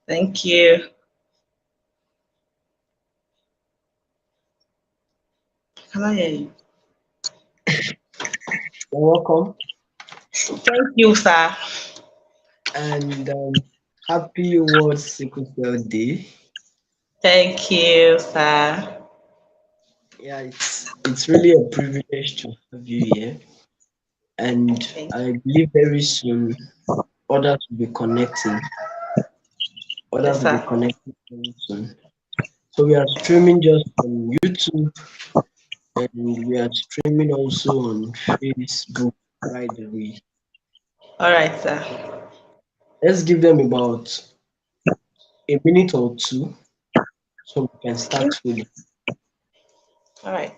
Thank you. Can I hear you? You're welcome, Thank you, sir. and happy World Sickle Cell Day. Thank you, sir. Yeah, it's really a privilege to have you here, and Thank I believe very soon others will be connecting. Yes, Others will be sir. connecting very soon. So we are streaming just on YouTube, and we are streaming also on Facebook right away. All right, sir. Let's give them about a minute or two so we can start fully. All right.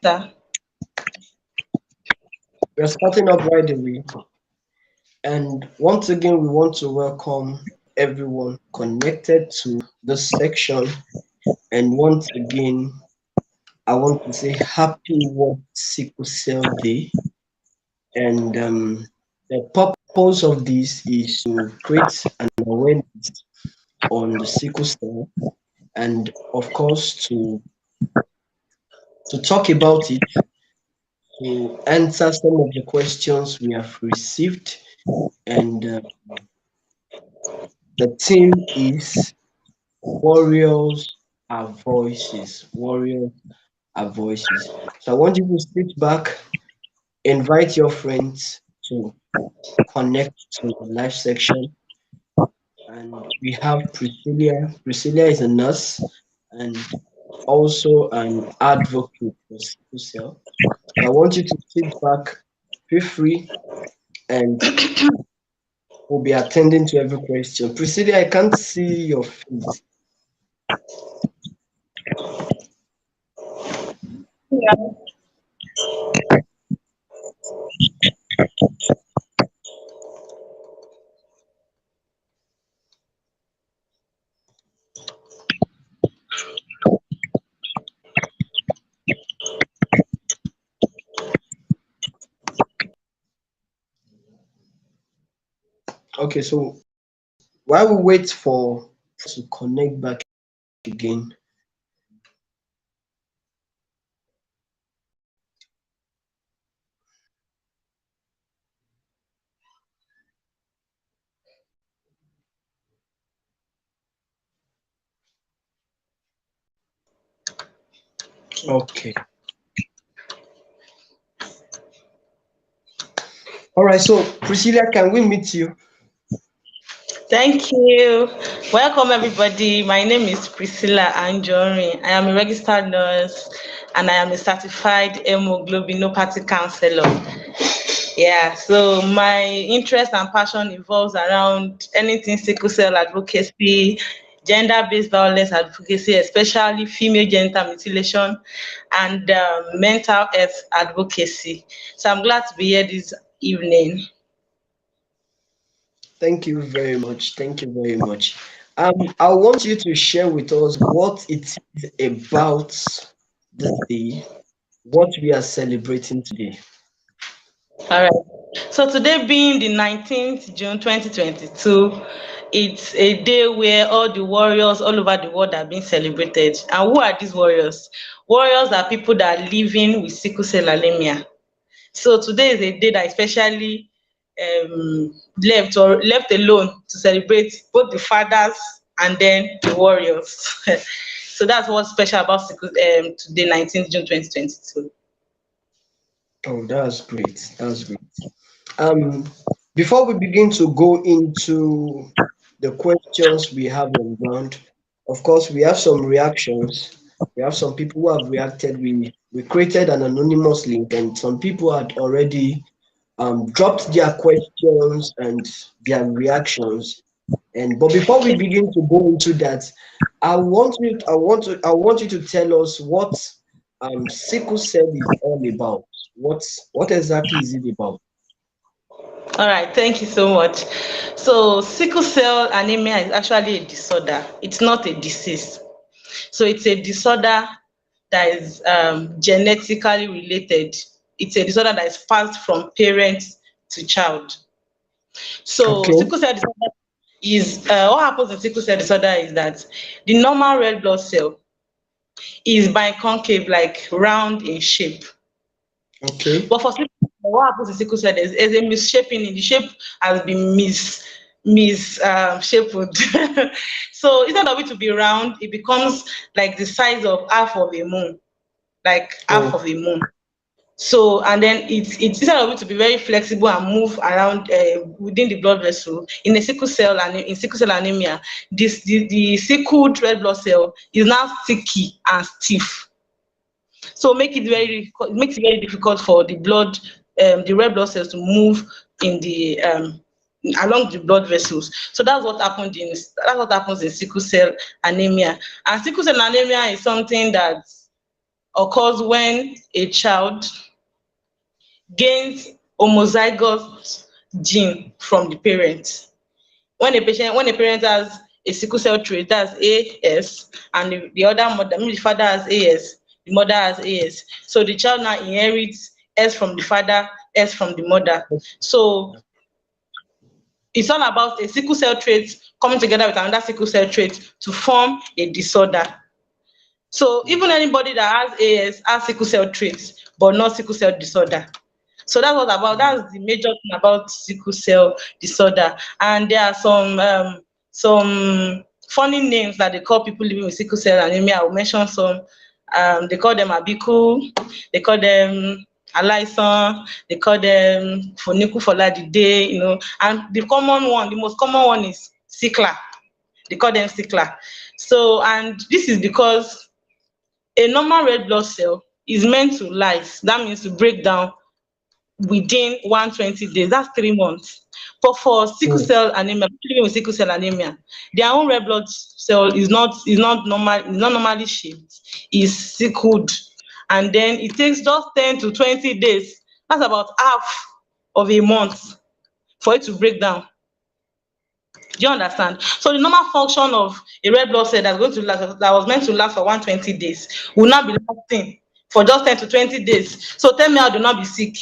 Sir. We are starting up right away. And once again, we want to welcome everyone connected to this section. And once again, I want to say Happy World Sickle Cell Day. And the purpose of this is to create an awareness on the sickle cell and, of course, to talk about it, to answer some of the questions we have received. And the theme is Warriors Are Voices. Warriors Are Voices. So I want you to sit back, invite your friends to connect to the live section. And we have Priscilla. Priscilla is a nurse and also an advocate for sickle cell. So I want you to sit back, feel free, and we'll be attending to every question. Priscilla, I can't see your face. Yeah. Okay, so while we wait for to connect back again, okay. All right, so Priscilla, can we meet you? Thank you. Welcome, everybody. My name is Priscilla Anjorin. I am a registered nurse and I am a certified hemoglobinopathy counselor. Yeah, so my interest and passion involves around anything sickle cell advocacy, gender-based violence advocacy, especially female genital mutilation, and mental health advocacy. So I'm glad to be here this evening. Thank you very much. Thank you very much. I want you to share with us what it is about this day, what we are celebrating today. All right. So today being the 19th June 2022, it's a day where all the warriors all over the world are being celebrated. And who are these warriors? Warriors are people that are living with sickle cell anemia. So today is a day that especially left alone to celebrate both the fathers and then the warriors. So that's what's special about today, 19th June 2022. Oh, that's great. That's great. Um, Before we begin to go into the questions we have on ground, of course, we have some reactions. We have some people who have reacted. We created an anonymous link, and some people had already dropped their questions and their reactions. And but before we begin to go into that, I want you to tell us what sickle cell is all about. What exactly is it about? All right, thank you so much. So, sickle cell anemia is actually a disorder. It's not a disease. So, it's a disorder that is genetically related. It's a disorder that is passed from parent to child. So, Okay, sickle cell disorder is what happens in sickle cell disorder is that the normal red blood cell is biconcave, like round in shape. okay. But for sickle cell, what happens in sickle cell is a misshaping in the shape has been shaped. So instead of it to be round, it becomes like the size of half of a moon, like half Oh, of a moon. So and then it's instead of it to be very flexible and move around within the blood vessel in a sickle cell and in sickle cell anemia, the sickled red blood cell is now sticky and stiff. So it makes it very difficult for the red blood cells to move in the along the blood vessels. So that's what happens in sickle cell anemia. And sickle cell anemia is something that occurs when a child gains homozygous gene from the parent. When a parent has a sickle cell trait, that's AS, and the other mother, maybe the father has AS, the mother has AS. So the child now inherits S from the father, S from the mother. So it's all about a sickle cell trait coming together with another sickle cell trait to form a disorder. So even anybody that has AS has sickle cell traits, but not sickle cell disorder. So that's the major thing about sickle cell disorder. And there are some funny names that they call people living with sickle cell anemia. I'll mention some. They call them Abiku, they call them Alison, they call them Foniku Foladide, and the most common one is Sickler. They call them Sickler. So, and this is because a normal red blood cell is meant to lyse. That means to break down within 120 days. That's 3 months. But for sickle Mm. cell anemia, people living with sickle cell anemia, their own red blood cell is not normally shaped. Is sickled, and then it takes just 10 to 20 days. That's about half of a month for it to break down. Do you understand? So the normal function of a red blood cell that was meant to last for 120 days will not be lasting for just 10 to 20 days. So tell me how do not be sick.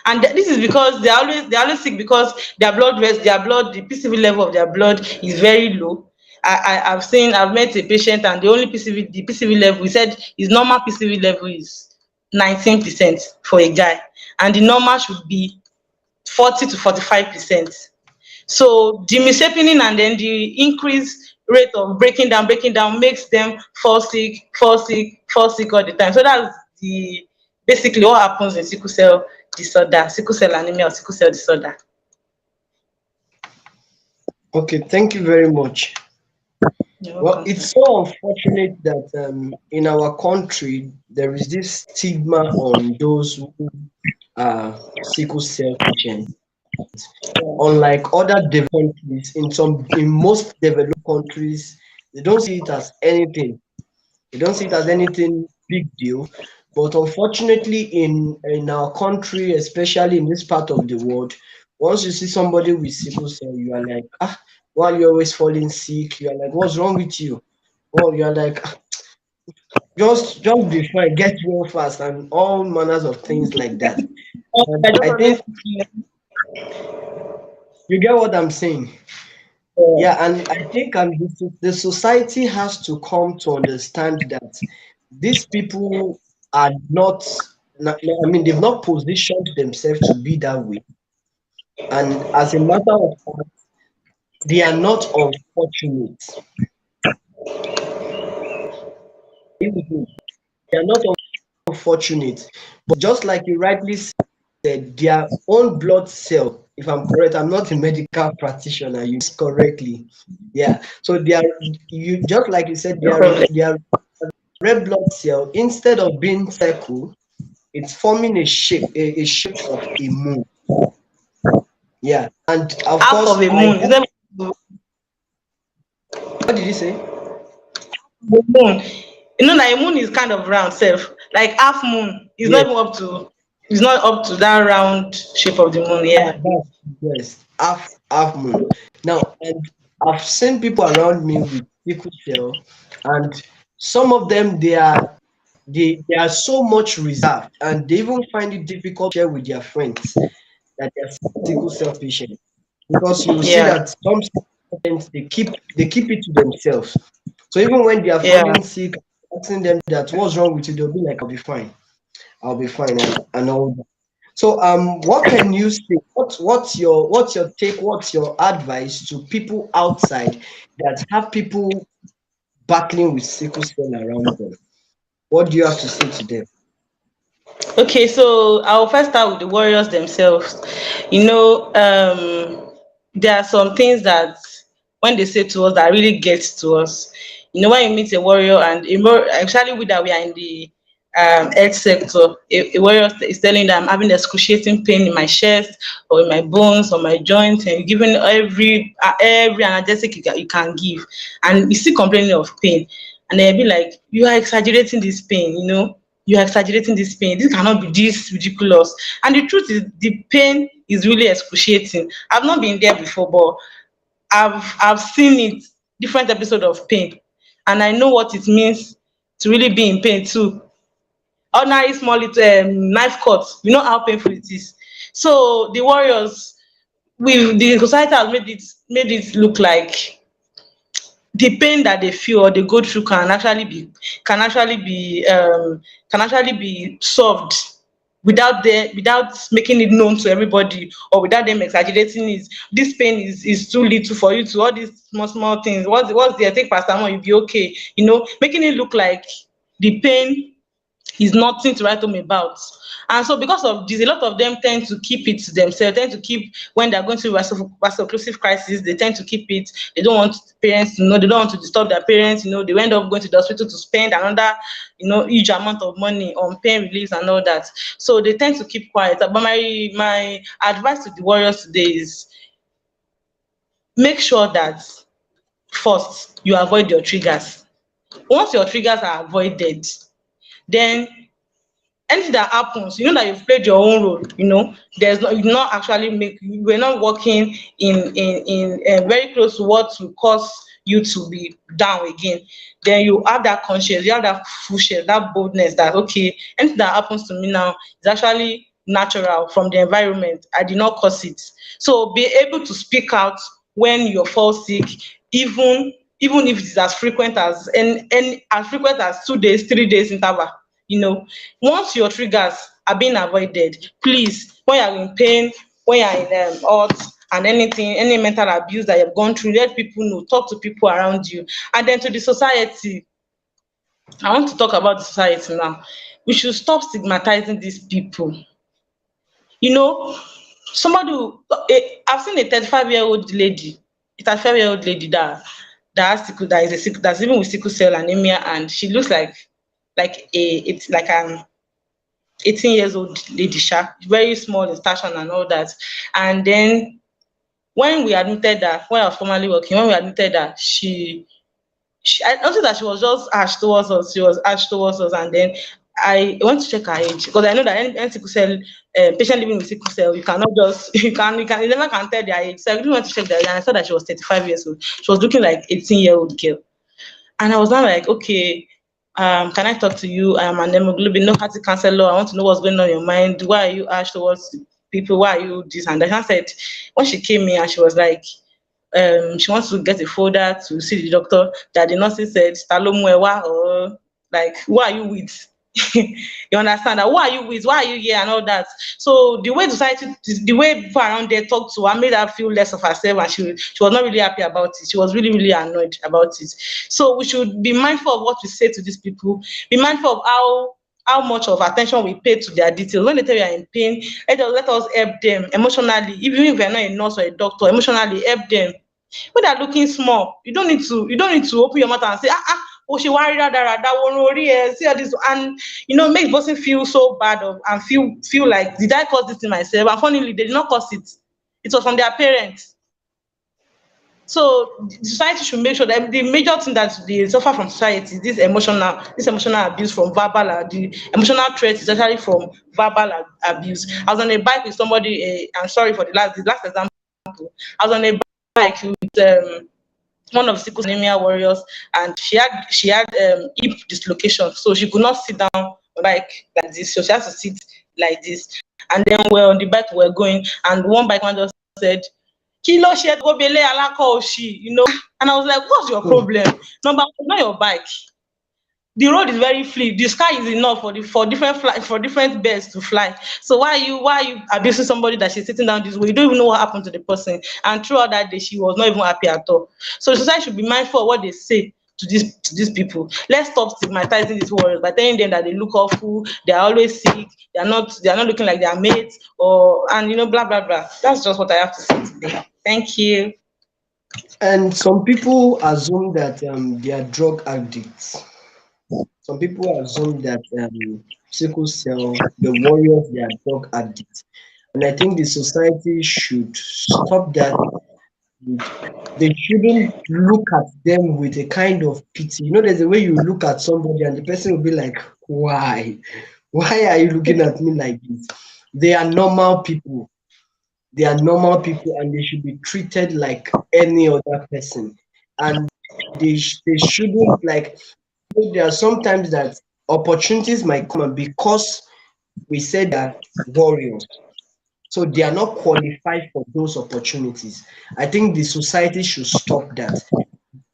And this is because they're always sick because the PCV level of their blood is very low. I've met a patient, and the PCV level, he said his normal PCV level is 19% for a guy, and the normal should be 40 to 45%. So the misshapening and then the increased rate of breaking down makes them fall sick all the time. So that's the basically what happens in sickle cell disorder, sickle cell anemia or sickle cell disorder. Okay, thank you very much. You're Well, welcome, sir. it's so unfortunate that in our country there is this stigma on those who are sickle cell patients. Unlike other developed countries, in most developed countries, they don't see it as anything. They don't see it as anything big deal. But unfortunately, in our country, especially in this part of the world, once you see somebody with sickle cell, you are like, why are you always falling sick? You are like, what's wrong with you? Oh, you are like, just be fine, get well fast, and all manners of things like that. And I just I always think you get what I'm saying. Yeah, and I think the society has to come to understand that these people are I mean, they've not positioned themselves to be that way. And as a matter of fact, they are not unfortunate. They are not unfortunate. But just like you rightly said, their own blood cell, if I'm correct, I'm not a medical practitioner, you correctly. Yeah. So they are you just like you said, no problem. their red blood cell, instead of being circle, it's forming a shape of a moon. Yeah. And of Half of course, a moon. Is that what did you say? the moon? You know that a moon is kind of round self. Like half moon is not Yes. even up to it's not up to that round shape of the moon. Yeah. Yes, half moon. Now, and I've seen people around me with sickle cell, and some of them they are so much reserved, and they even find it difficult to share with their friends that they're sickle cell patients, because you will see Yeah. that some patients they keep it to themselves. So even when they are Yeah. falling sick, asking them that what's wrong with you, they'll be like, I'll be fine, and all. So, what can you say? What's your take? What's your advice to people outside that have people battling with sickle cell around them? What do you have to say to them? Okay, so I'll first start with the warriors themselves. There are some things that when they say to us that really gets to us. When you meet a warrior, and especially with that we are in the health sector, a warrior is telling them I'm having excruciating pain in my chest or in my bones or my joints, and giving every analgesic you can give, and you still complaining of pain, and they'll be like, you are exaggerating this pain. you are exaggerating this pain. This cannot be this ridiculous. And the truth is, the pain is really excruciating. I've not been there before, but I've seen it, different episode of pain, and I know what it means to really be in pain too. Ordinary small little knife cut, you know how painful it is. So the warriors, with the society has made it look like the pain that they feel or they go through can actually be can actually be solved without making it known to everybody, or without them exaggerating it. This pain is too little for you to all these small things. What's there? Take paracetamol, you'll be okay. Making it look like the pain is nothing to write home about. And so because of this, a lot of them tend to keep it to themselves, tend to keep, when they're going through vaso-occlusive crisis, they tend to keep it. They don't want parents to know, they don't want to disturb their parents, they end up going to the hospital to spend another, huge amount of money on pain relief and all that. So they tend to keep quiet. But my advice to the warriors today is, make sure that first you avoid your triggers. Once your triggers are avoided, then anything that happens, you know that you've played your own role. There's not, you not actually make, we're not working in very close to what will cause you to be down again. Then you have that conscience, you have that fullness, that boldness, that okay, anything that happens to me now is actually natural from the environment. I did not cause it. So be able to speak out when you fall sick, even if it is as frequent as, and as frequent as 2 days, 3 days interval. you know Once your triggers are being avoided, please, when you're in pain, when you're in hurt, and anything, any mental abuse that you've gone through, let people know, talk to people around you. And then to the society, I want to talk about the society now. We should stop stigmatizing these people. you know Somebody I've seen a 35-year-old lady, a 35-year-old lady that has sickle, that is a sickle, that's even with sickle cell anemia, and she looks it's like an 18 years old lady, very small in stature and all that. And then when I was formerly working, when we admitted her, I noticed that she was just harsh towards us. She was harsh towards us, and then I went to check her age, because I know that any sickle cell patient living with sickle cell, you cannot just you never can tell their age. So I really went to check their age, and I saw that she was 35 years old. She was looking like 18-year-old girl. And I was now like, okay, can I talk to you? I'm an hemoglobinopathy counselor. I want to know what's going on in your mind. Why are you harsh towards people? Why are you this and that? And I said, when she came in and she was like, she wants to get a folder to see the doctor, that the nurses said, "Talo mu ẹ wá," or like, who are you with? You understand that? Who are you with? Why are you here? And all that. So the way people around there talked to her made her feel less of herself, and she was not really happy about it. She was really, really annoyed about it. So we should be mindful of what we say to these people. Be mindful of how much of attention we pay to their details. When they tell you are in pain, let us help them emotionally. Even if you're not a nurse or a doctor, emotionally help them. When they're looking small, you don't need to open your mouth and say, oh, she worried that one worry, see all this, and makes the person feel so bad and feel like, did I cause this in myself? And funnily, they did not cause it. It was from their parents. So the society should make sure that the major thing that they suffer from society is this emotional abuse from the emotional threat is actually from verbal abuse. I was on a bike with somebody. I'm sorry for the last example. I was on a bike with one of the sickle anemia warriors, and she had hip dislocation, so she could not sit down on the bike like this. So she has to sit like this. And then we're on the bike, we're going, and one bike man just said, "Kilo ṣe tó gbélé alákọ̀ òṣì." And I was like, "What's your Hmm. problem? Number one, not your bike. The road is very free. The sky is enough for different birds to fly. So why are you abusing somebody that she's sitting down this way? You don't even know what happened to the person." And throughout that day, she was not even happy at all. So society should be mindful of what they say to these people. Let's stop stigmatizing these warriors by telling them that they look awful, they are always sick, they are not looking like their mates, or and blah blah blah. That's just what I have to say today. Thank you. And some people assume that they are drug addicts. Some people assume that sickle cell, the warriors, they are drug addicts. And I think the society should stop that. They shouldn't look at them with a kind of pity. There's a way you look at somebody and the person will be like, Why? Why are you looking at me like this? They are normal people. They are normal people and they should be treated like any other person. And they shouldn't like, there are sometimes that opportunities might come and because we said that warriors, so they are not qualified for those opportunities. I think the society should stop that.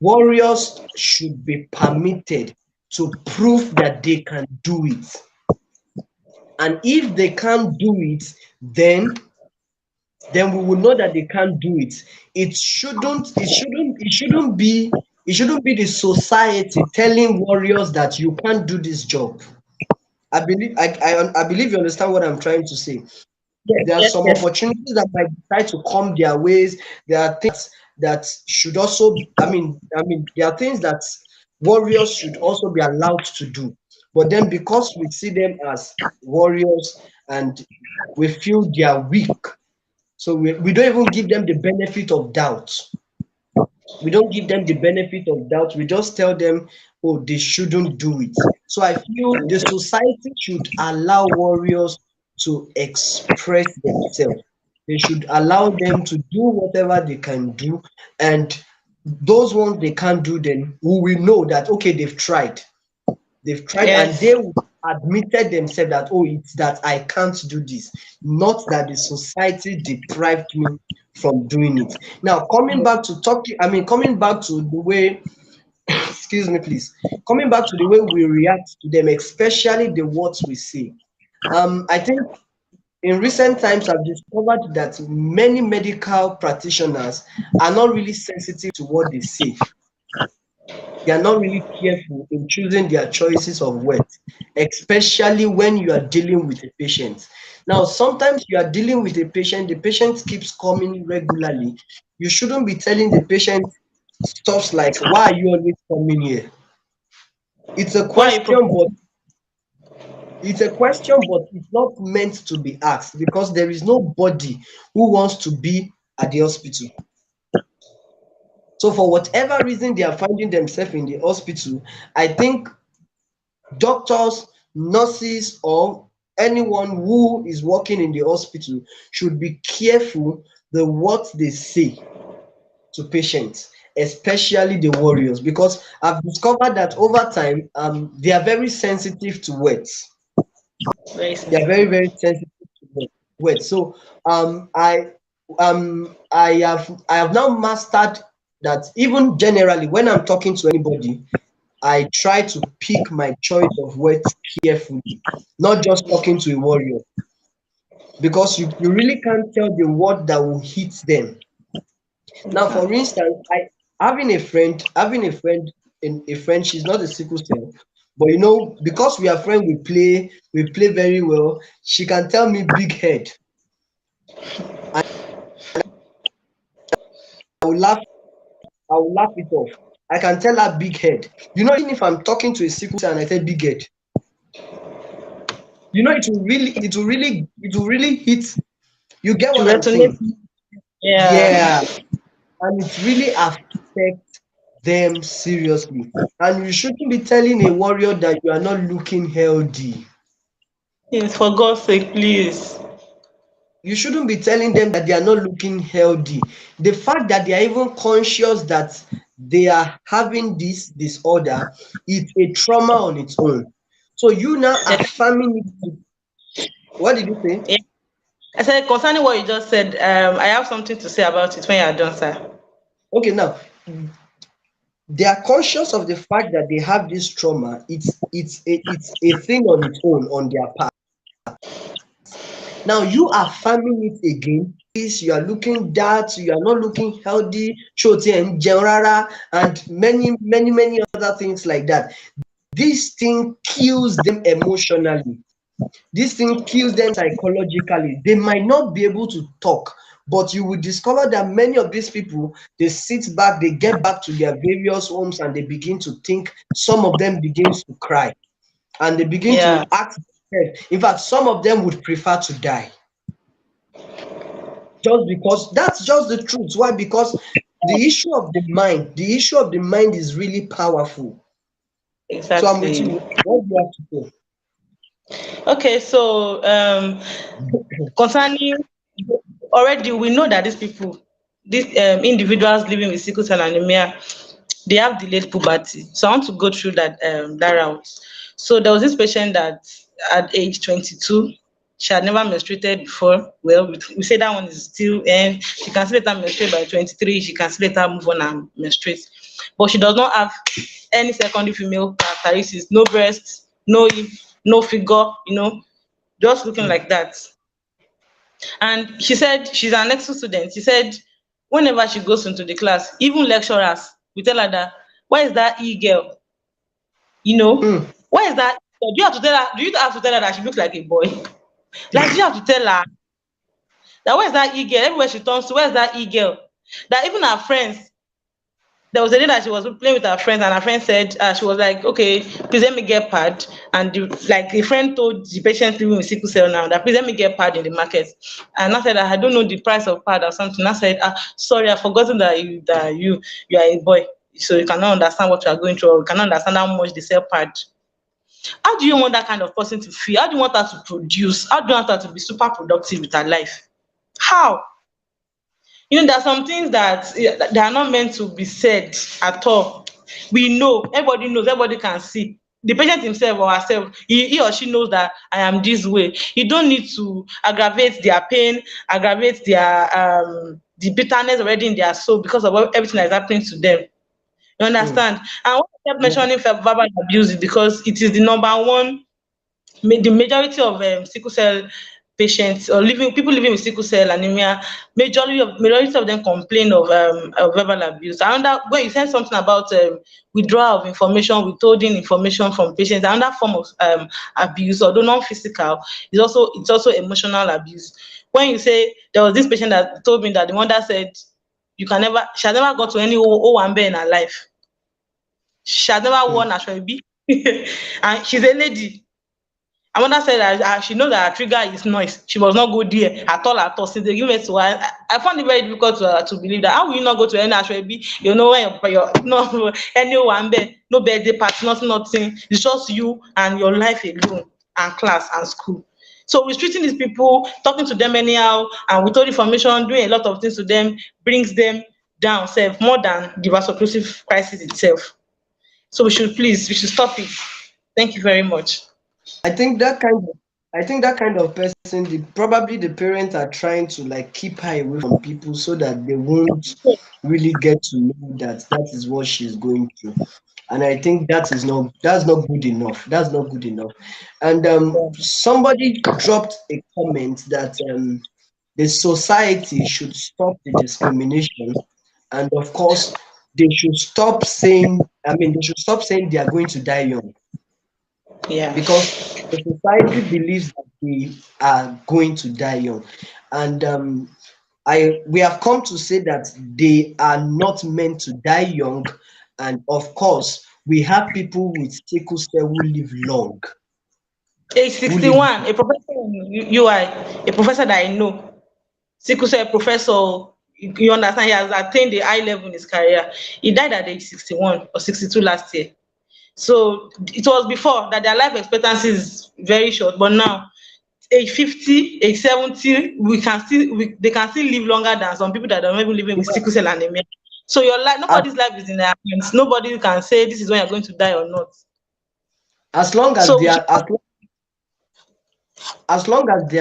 Warriors should be permitted to prove that they can do it. And if they can't do it, then we will know that they can't do it. It shouldn't be the society telling warriors that you can't do this job. I believe you understand what I'm trying to say. Yes, There are yes, some yes. opportunities that might decide to come their ways. There are things that should also, there are things that warriors should also be allowed to do. But then because we see them as warriors and we feel they are weak, so we don't even give them the benefit of doubt. We don't give them the benefit of doubt. We just tell them, oh, they shouldn't do it. So I feel the society should allow warriors to express themselves. They should allow them to do whatever they can do. And those ones they can't do, then we will know that, okay, they've tried. They've tried and Yes. they admitted themselves that, oh, it's that I can't do this, not that the society deprived me from doing it. Now, coming back to the way, excuse me, please, coming back to the way we react to them, especially the words we say. I think in recent times, I've discovered that many medical practitioners are not really sensitive to what they say. They are not really careful in choosing their choices of words, especially when you are dealing with a patient. Now, sometimes you are dealing with a patient, the patient keeps coming regularly. You shouldn't be telling the patient stuff like, why are you always coming here? It's a Why are you question, but proposing? it's not meant to be asked because there is nobody who wants to be at the hospital. So for whatever reason they are finding themselves in the hospital, I think doctors, nurses, or anyone who is working in the hospital should be careful the what they say to patients, especially the warriors, because I've discovered that over time, they are very sensitive to words. Very They are very, sensitive. very sensitive to words. So um, I I have now mastered that even generally when I'm talking to anybody, I try to pick my choice of words carefully, not just talking to a warrior, because you really can't tell the word that will hit them. You Now, for can't. instance, having a friend, she's not a sickle cell, but because we are friends, we play very well. She can tell me big head. I will laugh, I will laugh it off. I can tell her big head. Even if I'm talking to a sickle cell and I say big head, it will really hit. You get To what I'm resonate. saying? Yeah. Yeah, and it really affects them seriously. And you shouldn't be telling a warrior that you are not looking healthy. Yes, for God's sake, please. You shouldn't be telling them that they are not looking healthy. The fact that they are even conscious that they are having this disorder, it's a trauma on its own. So you now Yeah. affirming it. What did you say? Yeah. I said concerning what you just said, I have something to say about it when you are done, sir. Okay, now they are conscious of the fact that they have this trauma. It's a thing on its own on their part. Now you are farming it again. This you are looking that you are not looking healthy, shoti and generara, and many other things like that. This thing kills them emotionally. This thing kills them psychologically. They might not be able to talk, but you will discover that many of these people they sit back, they get back to their various homes, and they begin to think. Some of them begins to cry, and they begin Yeah. to ask themselves. In fact, some of them would prefer to die just because that's just the truth. Why? Because the issue of the mind is really powerful. So I'm with Exactly. you. What do you have to say? Okay, so concerning, already we know that these individuals living with sickle cell anemia, they have delayed puberty. So I want to go through that route. So there was this patient that at age 22, she had never menstruated before. Well, we say that one is still, and she can still later menstruate by 23. She can still later move on and menstruate, but she does not have any secondary female characteristics. No breast, no hip, no figure. Just looking Mm, like that. And she said she's an excellent student. She said whenever she goes into the class, even lecturers will tell her that, where is that E girl? You know, mm. where is that? Do you have to tell her? Do you have to tell her that she looks like a boy? Like, do you have to tell her that where's that E girl? Everywhere she turns to, where's that E girl? That even her friends, there was a day that she was playing with her friends, and her friend said, she was like, okay, please let me get pad. And like the friend told the patient living with sickle cell now that please let me get pad in the market. And I said, I don't know the price of pad or something. I said, sorry, I've forgotten that you are a boy. So you cannot understand what you are going through, or you cannot understand how much they sell pad. How do you want that kind of person to feel? How do you want her to produce? How do you want her to be super productive with her life? How? There are some things that they are not meant to be said at all. We know, everybody knows, everybody can see. The patient himself or herself, he or she knows that I am this way. You don't need to aggravate their pain, aggravate the bitterness already in their soul because of everything that is happening to them. You Mm. understand? And what I kept Yeah. mentioning verbal abuse is because it is the number one. The majority of sickle cell patients or people living with sickle cell anemia, majority of them complain of verbal abuse. Another, when you said something about withdrawal of information, withholding information from patients, another form of abuse, although non-physical, is also emotional abuse. When you say there was this patient that told me that the mother said she has never got to any owambe in her life. She has never Mm. worn ashwebi, and she's a lady. Amanda said that she knows that her trigger is noise. She must not go there at all at all. Since they give it to her, I found it very difficult to believe that. How will you not go to any Ashwebi? You know when your no anyone there, no birthday party, nothing. It's just you and your life alone, and class and school. So restricting these people, talking to them anyhow, and without information, doing a lot of things to them brings them down, self more than the vaso-occlusive crisis itself. So we should stop it. Thank you very much. I think that kind of I think that kind of person, probably the parents are trying to like keep her away from people so that they won't really get to know that that is what she's going through. And I think that's not good enough. That's not good enough. And somebody dropped a comment that the society should stop the discrimination, and of course they should stop saying. I mean, they should stop saying they are going to die young, Yeah. because the society believes that they are going to die young, and I we have come to say that they are not meant to die young, and of course we have people with sickle cell who live long, Age who live 61, a professor in UI, a professor that I know, sickle cell professor, you understand, he has attained a high level in his career. He died at age 61 or 62 last year. So it was before that their life expectancy is very short, but now age 50, age 70, they can still live longer than some people that are not even living with sickle cell anemia. So your life, as, nobody's life is in their hands. Nobody can say this is when you're going to die or not. as long as So they we should, are as long as they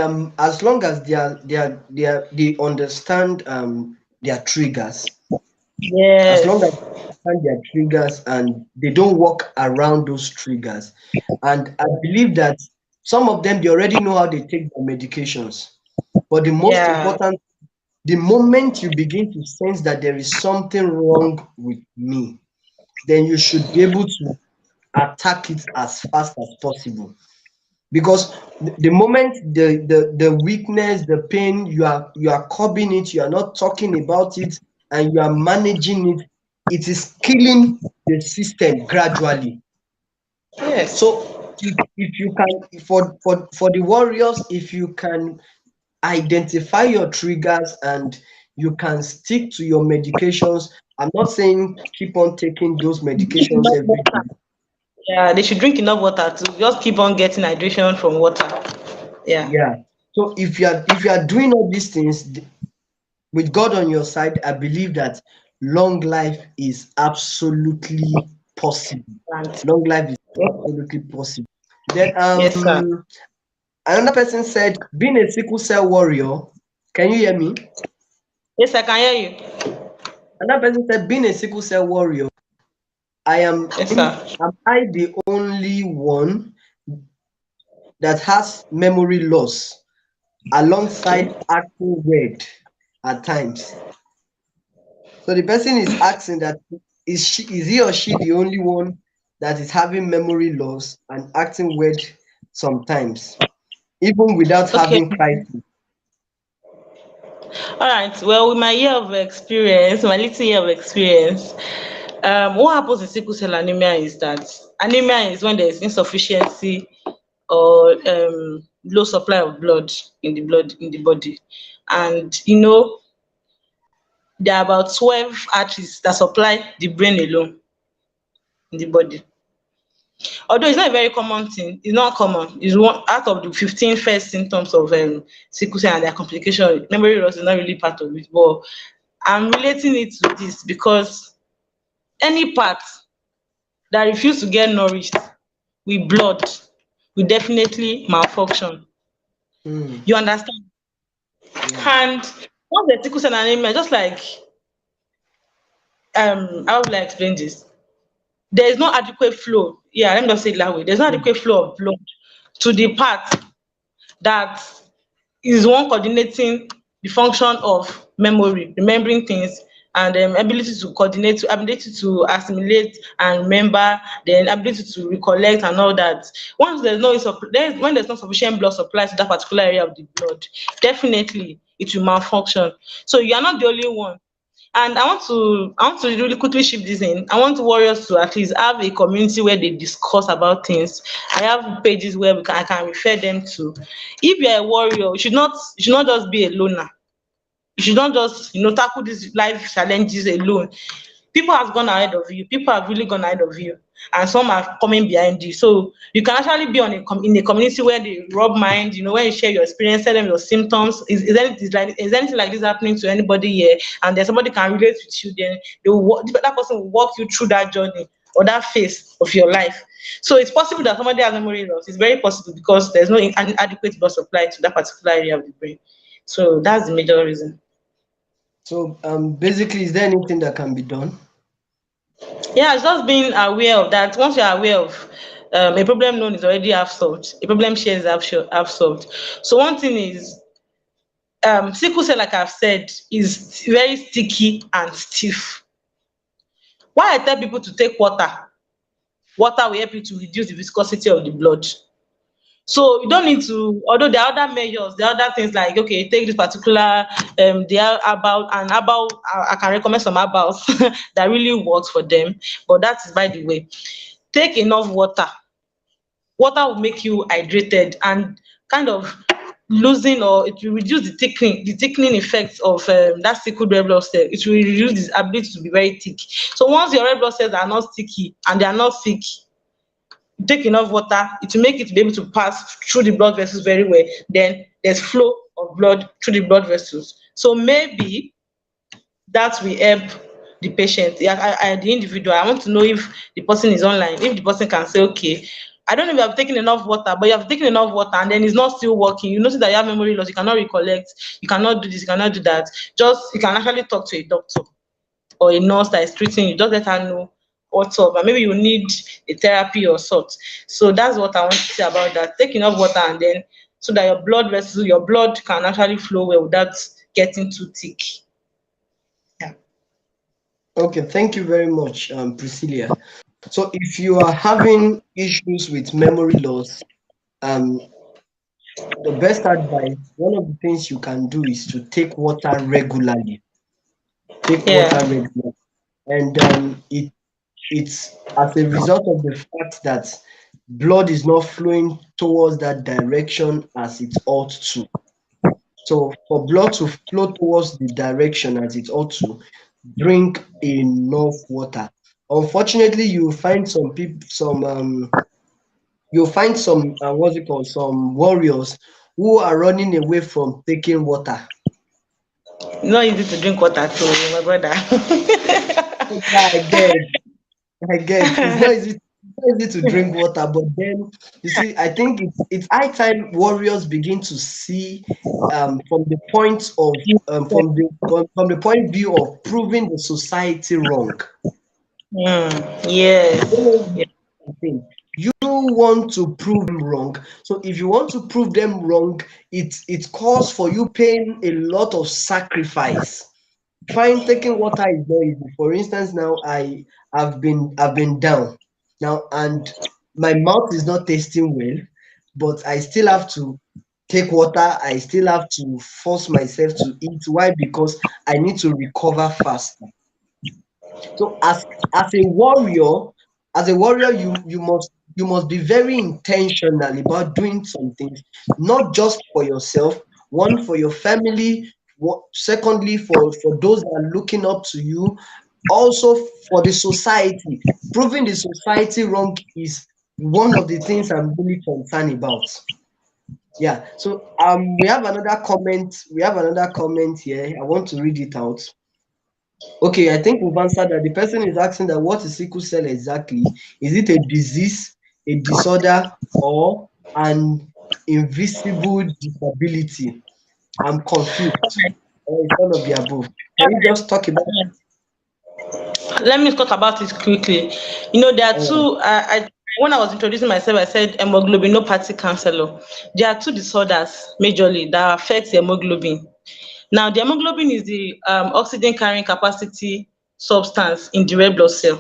understand their triggers, as long as yes, they understand their triggers and they don't walk around those triggers. And I believe that some of them, they already know how they take their medications. But the most yeah. important, the moment you begin to sense that there is something wrong with me, then you should be able to attack it as fast as possible. Because the moment the weakness, the pain, you are curbing it, you are not talking about it, and you are managing it, it is killing the system gradually. Yes. So if you can, for the warriors, if you can identify your triggers and you can stick to your medications. I'm not saying keep on taking those medications every day, Yeah, they should drink enough water to just keep on getting hydration from water. Yeah, Yeah. So if you are doing all these things with God on your side, I believe that long life is absolutely possible. and Long life is yes, absolutely possible. Then yes, sir. another person said, being a sickle cell warrior. Can you hear me? Yes, I can hear you. Another person said, being a sickle cell warrior, Yes, sir. am I the only one that has memory loss Okay. alongside acting weird at times? So the person is asking that, is he or she the only one that is having memory loss and acting weird sometimes, even without Okay. having crisis? All right. Well, with my year of experience, my little year of experience, what happens in sickle cell anemia is that anemia is when there is insufficiency or low supply of blood in the body, and there are about 12 arteries that supply the brain alone in the body. Although it's not a very common thing, it's not common. It's one out of the 15 first symptoms of sickle cell and their complication. Memory loss is not really part of it, but I'm relating it to this because any part that refuse to get nourished with blood will definitely malfunction. Hmm. You understand? Yeah. And once the sickle cell anemia, just like how will I explain this? There is no adequate flow. Yeah, let me just say it that way. There's no Hmm. adequate flow of blood to the part that is one coordinating the function of memory, remembering things, and ability to coordinate, ability to assimilate and remember, then ability to recollect and all that. Once when there's not sufficient blood supply to that particular area of the blood, definitely it will malfunction. So you are not the only one. And I want to really quickly shift this in. I want warriors to at least have a community where they discuss about things. I have pages where I can refer them to. If you're a warrior, you should not just be a loner. You should not just tackle these life challenges alone. People have gone ahead of you. People have really gone ahead of you, and some are coming behind you. So you can actually be in a community where they rub mind. When you share your experience, tell them your symptoms. Is anything like this happening to anybody here? And then somebody can relate with you. Then that person will walk you through that journey or that phase of your life. So it's possible that somebody has memory loss. It's very possible because there's no adequate blood supply to that particular area of the brain. So that's the major reason. So basically, is there anything that can be done? Yeah, it's just being aware of that. Once you're aware of a problem known is already half solved, a problem shared is half solved. So one thing is sickle cell, like I've said, is very sticky and stiff. Why I tell people to take water, water will help you to reduce the viscosity of the blood. So you don't need to, although there are other measures, there are other things like, okay, take this particular, they are about, and about, I can recommend some about that really works for them, but that is by the way. Take enough water. Water will make you hydrated and kind of losing, or it will reduce the thickening effects of that sickle red blood cell. It will reduce the ability to be very thick. So once your red blood cells are not sticky and they are not thick, you take enough water, it will make it be able to pass through the blood vessels very well. Then there's flow of blood through the blood vessels. So maybe that will help the patient, the individual. I want to know if the person is online, if the person can say, okay, I don't know if you have taken enough water, but you have taken enough water and then it's not still working. You notice that you have memory loss, you cannot recollect, you cannot do this, you cannot do that. Just you can actually talk to a doctor or a nurse that is treating you. Just let her know what's up, and maybe you need a therapy or sort. So that's what I want to say about that. Take enough water and then so that your blood can actually flow well without getting too thick. Yeah. Okay, thank you very much, Priscilla. So if you are having issues with memory loss, um, the best advice, one of the things you can do is to take water regularly. Take water Yeah. regularly, and it's as a result of the fact that blood is not flowing towards that direction as it ought to. So for blood to flow towards the direction as it ought to, drink enough water. Unfortunately, you find some people, you'll find some what's it called, some warriors who are running away from taking water. Not easy to drink water too, my brother. Yeah, I get. It's not easy to drink water, but then you see, I think it's high time warriors begin to see from the point of from the point view of proving the society wrong. I don't Yes. know Yeah. if you think. You want to prove them wrong. So if you want to prove them wrong, it calls for you paying a lot of sacrifice. Fine, taking water is not easy. For instance, now I've been down now and my mouth is not tasting well, but I still have to take water. I still have to force myself to eat. Why? Because I need to recover fast. So as a warrior, you must be very intentional about doing some things, not just for yourself, one for your family, secondly for those that are looking up to you, also for the society. Proving the society wrong is one of the things I'm really concerned about. Yeah. So we have another comment. We have another comment here. I want to read it out. Okay, I think we've answered that. The person is asking that what is sickle cell exactly? Is it a disease, a disorder, or an invisible disability? I'm confused. Or it's all of the above. Can you just talk about Let me talk about it quickly. You know, there are uh, two. When I was introducing myself, I said hemoglobinopathy counselor. There are two disorders majorly that affect the hemoglobin. Now, the hemoglobin is the oxygen carrying capacity substance in the red blood cell.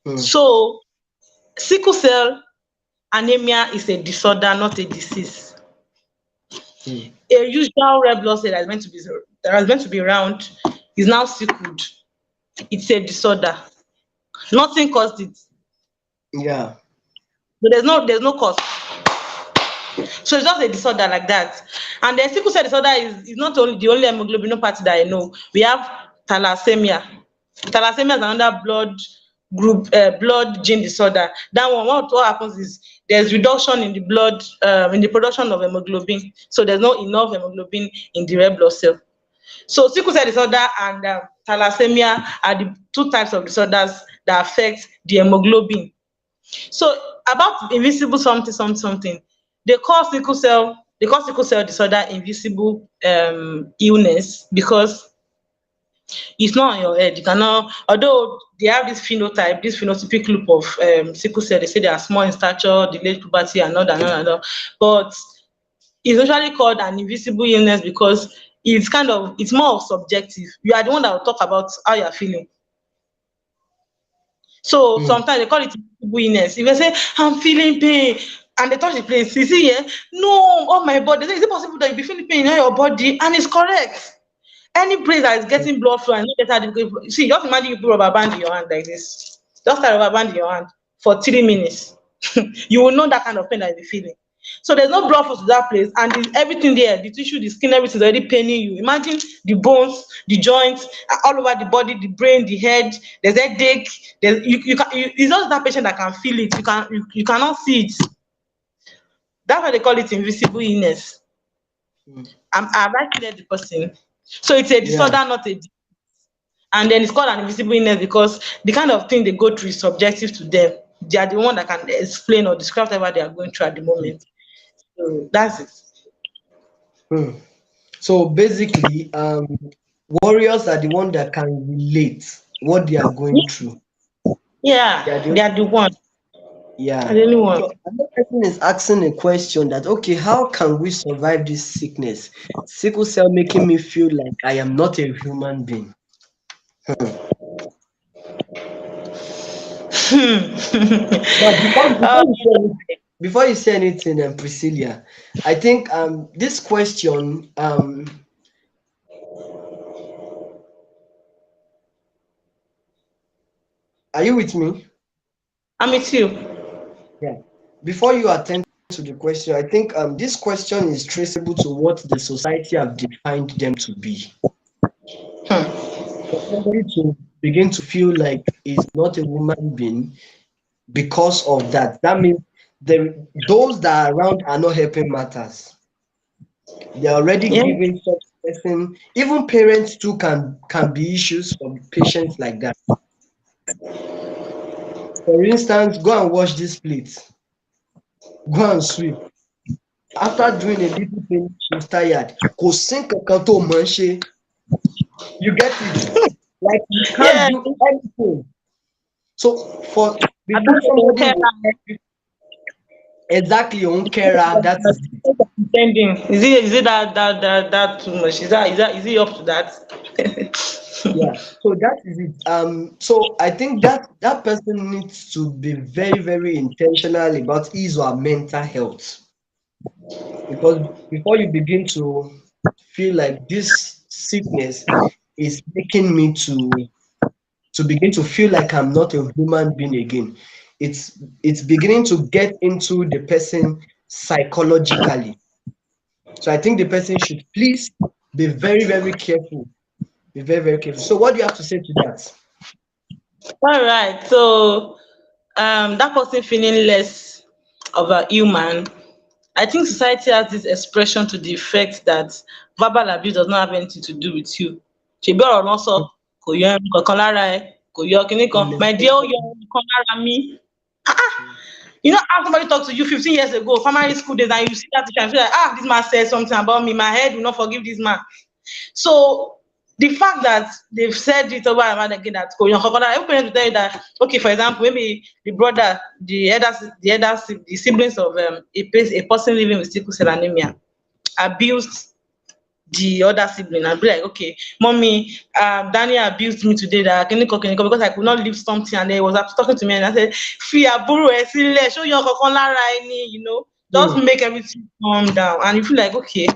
hmm, So, sickle cell anemia is a disorder, not a disease. hmm, A usual red blood cell that is meant to be round is now sickled. It's a disorder. Nothing caused it. yeah, So there's no cause. So it's just a disorder like that. And the sickle cell disorder is not only the only hemoglobinopathy that I know. We have thalassemia. Thalassemia is another blood gene disorder. That one, what happens is there's reduction in the blood, in the production of hemoglobin. So there's not enough hemoglobin in the red blood cell. So sickle cell disorder and thalassemia are the two types of disorders that affect the hemoglobin. So about invisible something something something, they call sickle cell disorder invisible illness because it's not on your head. You cannot, although they have this phenotypic loop of sickle cell, they say they are small in stature, delayed puberty, and all that, and all that, and all. But it's usually called an invisible illness because it's more of subjective. You are the one that will talk about how you are feeling. So hmm, sometimes they call it weakness. If they say, I'm feeling pain, and they touch the place, you see, yeah, no, on my body. They say, is it possible that you be feeling pain in your body? And it's correct. Any place that is getting blood flow and you get out the see, just imagine you put rubber band in your hand like this. Just tie rubber band in your hand for 3 minutes. You will know that kind of pain that you're feeling. So there's no blood flow to that place, and everything there, the tissue, the skin, everything is already paining you. Imagine the bones, the joints, all over the body, the brain, the head. There's headache. It's not that patient that can feel it. You cannot see it. That's why they call it invisible illness. hmm, I've actually the person. So it's a yeah, disorder, not a, and then it's called an invisible illness because the kind of thing they go through is subjective to them. They are the one that can explain or describe whatever they are going through at the moment. So that's it. hmm. So basically, warriors are the one that can relate what they are going through. They are Yeah, the they are the one. Are Yeah. the only one. So another person is asking a question that, okay, how can we survive this sickness? Sickle cell making me feel like I am not a human being. Hmm. Now, uh, before you say anything, Priscilla, I think this question, are you with me? I'm with you. Yeah. Before you attend to the question, I think this question is traceable to what the society have defined them to be. Hmm. begin to feel like he's not a human being because of that. That means those that are around are not helping matters. They're already Yeah. giving such person. Even parents too can be issues for patients like that. For instance, go and wash this plate. Go and sweep. After doing a little thing, she's tired. Kò sí nǹkankan tó mọ̀ ọ́n ṣe. You get it? Like you can't Yeah. do anything. So I before think they somebody care. will exactly own carer, that is it. Pretending. Is it that too much? Is it up to that? Yeah. So that is it. So I think that person needs to be very, very intentional about his or her mental health. Because before you begin to feel like this sickness is making me to begin to feel like I'm not a human being again. It's beginning to get into the person psychologically. So I think the person should please be very, very careful. Be very, very careful. So what do you have to say to that? All right. So that person feeling less of a human. I think society has this expression to the effect that verbal abuse does not have anything to do with you. Ṣèbí ọ̀rọ̀ náà sọ, kò yọ ẹnu kankan lára ẹ, kò yọ kinní kan. My dear, ó yọ ẹnu kan lára mi. You know how somebody talk to you 15 years ago, primary school days, and you see that teacher and feel like, this man said something about me. My head will not forgive this man. So the fact that they've said it over and over again that Korean crocodile, every parent will tell you that, okay, for example, maybe the brother, the siblings of a person living with sickle cell anemia abused the other sibling and be like, okay, mommy, Danny abused me today that kiniko because I could not leave something and then he was talking to me and I said, Fi aburo ẹ sílẹ̀, show your kankan lára ẹni, just Hmm. make everything calm down. And you feel like, okay,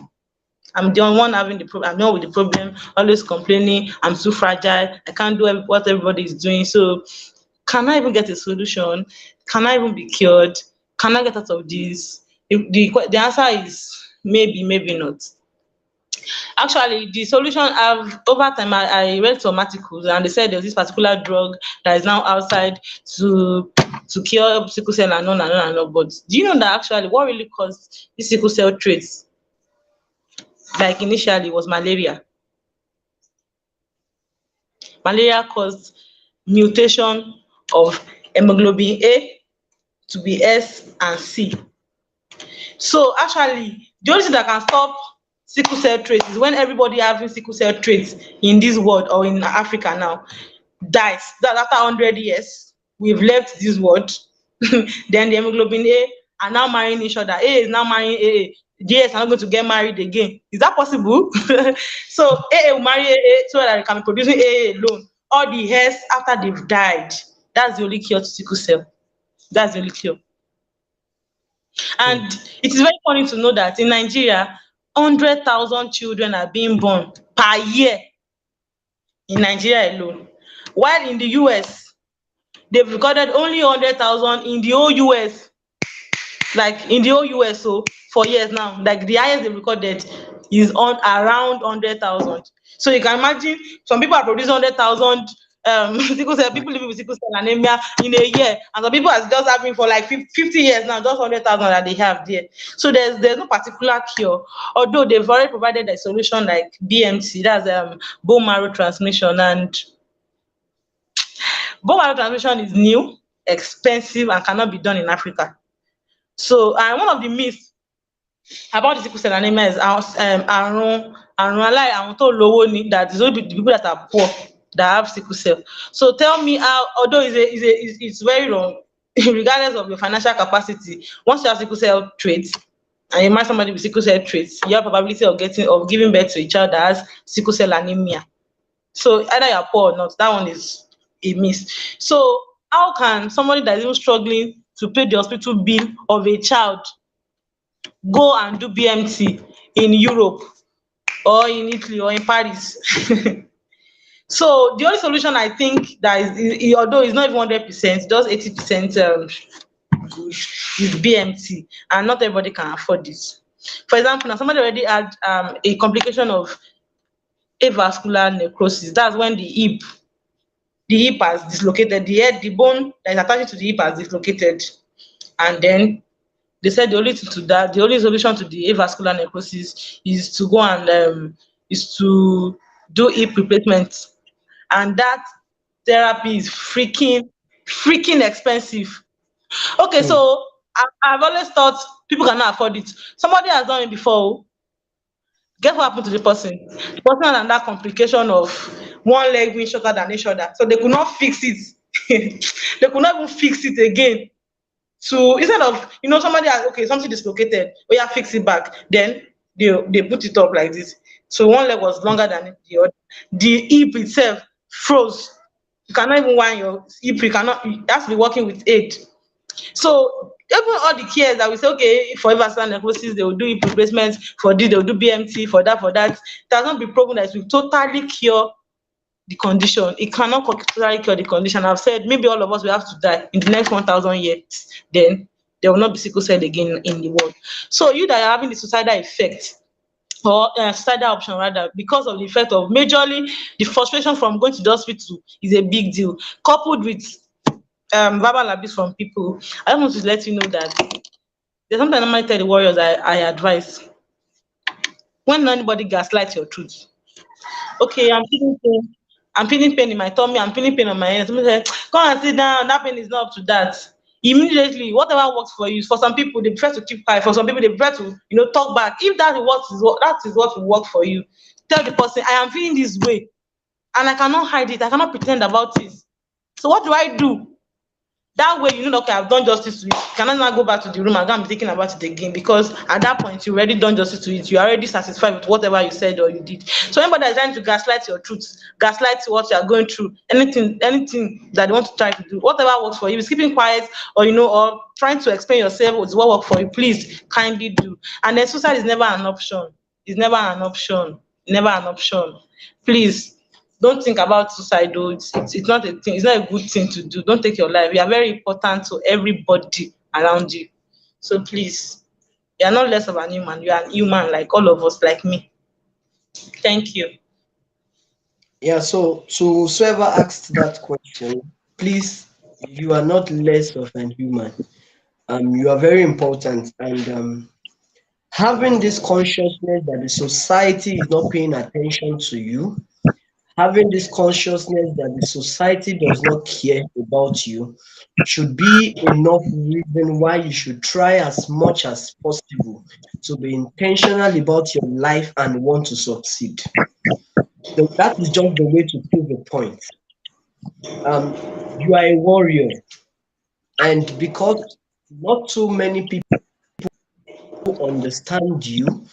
I'm the only one having the problem. I'm the one with the problem, always complaining. I'm too fragile. I can't do what everybody is doing. So, can I even get a solution? Can I even be cured? Can I get out of this? The answer is maybe, maybe not. Actually, the solution I've over time I read some articles and they said there's this particular drug that is now outside to cure sickle cell and on and on and on. But do you know that actually what really caused this sickle cell traits, like initially, was malaria? Malaria caused mutation of hemoglobin A to be S and C. So actually, the only thing that can stop sickle cell traits is when everybody having sickle cell traits in this world or in Africa now dies. That after 100 years, we've left this world. Then the hemoglobin A are now marrying each other. A is now marrying AA. JS are not going to get married again. Is that possible? So AA will marry AA so that they can be producing AA alone. All the hairs after they've died. That's the only cure to sickle cell. That's the only cure. Hmm. And it is very funny to know that in Nigeria, 100,000 children are being born per year in Nigeria alone. While in the US, they've recorded only 100,000 in the whole US, like in the whole US, so for years now, like the highest they recorded is on around 100,000. So you can imagine some people are producing 100,000 sickle cell, people living with sickle cell anemia in a year, and some people are just having for like 50 years now, just 100,000 that they have there. So there's no particular cure, although they've already provided a solution like BMT, that's bone marrow transmission, and bone marrow transmission is new, expensive, and cannot be done in Africa. So, and one of the myths about the sickle cell anemia is àrùn àwọn tó lówó ni, that is only the people that are poor that have sickle cell. So tell me how, although it's very wrong, regardless of your financial capacity, once you have sickle cell traits and you marry somebody with sickle cell traits, you have probability of giving birth to a child that has sickle cell anemia. So either you're poor or not, that one is a miss. So how can somebody that is even struggling to pay the hospital bill of a child go and do BMT in Europe or in Italy or in Paris? So the only solution I think that although it's not even 100%, just 80% is BMT, and not everybody can afford this. For example, now somebody already had a complication of avascular necrosis. That's when the hip the hip has dislocated, the head, the bone that is attached to the hip has dislocated. And then they said the only thing to that, the only solution to the avascular necrosis is to go and is to do hip replacement. And that therapy is freaking expensive. Okay, Hmm. so I've always thought people cannot afford it. Somebody has done it before. Oh. Guess what happened to the person? The person had another complication of one leg being shorter than each other. So they could not fix it. They could not even fix it again. So instead of, somebody has, okay, something dislocated, oh yeah, fix it back. Then they put it up like this. So one leg was longer than the other. The hip itself froze. You cannot even wind your hip. You cannot. You have to be working with aid. So even all the cares that we say, okay, for vascular necrosis, they will do hip replacement, for this, they will do BMT, for that, for that. It has not been proven that it will totally cure the condition. It cannot totally cure the condition. I've said maybe all of us will have to die in the next 1,000 years. Then there will not be sickle cell again in the world. So you that are having the suicidal effect, or suicidal option rather, because of the effect of majorly the frustration from going to the hospital is a big deal, coupled with verbal abuse from people. I just want to let you know that there's something I normally tell the warriors I advise. When anybody gaslights your truth, okay, I'm feeling pain. I'm feeling pain in my tummy. I'm feeling pain on my hand. Somebody say, come and sit down. That pain is not up to that. Immediately, whatever works for you. For some people, they prefer to keep quiet. For some people, they prefer to, talk back. If that is what will work for you, tell the person, I am feeling this way, and I cannot hide it. I cannot pretend about it. So what do I do? That way, okay, I've done justice to it. You cannot now go back to the room and go and be thinking about it again, because at that point you already done justice to it. You are already satisfied with whatever you said or you did. So anybody that's trying to gaslight your truth, gaslight what you are going through, anything that they want to try to do, whatever works for you, is keeping quiet, or or trying to explain yourself is what works for you, please kindly do. And then suicide is never an option. It's never an option. Never an option. Please don't think about suicide though. It's not a thing, it's not a good thing to do. Don't take your life. You are very important to everybody around you. So please, you are not less of an human. You are a human like all of us, like me. Thank you. Yeah, so whoever asked that question, please, you are not less of an human. You are very important, and having this consciousness that the society is not paying attention to you, having this consciousness that the society does not care about you, should be enough reason why you should try as much as possible to be intentional about your life and want to succeed. That is just the way to prove a point. You are a warrior, and because not too many people understand you,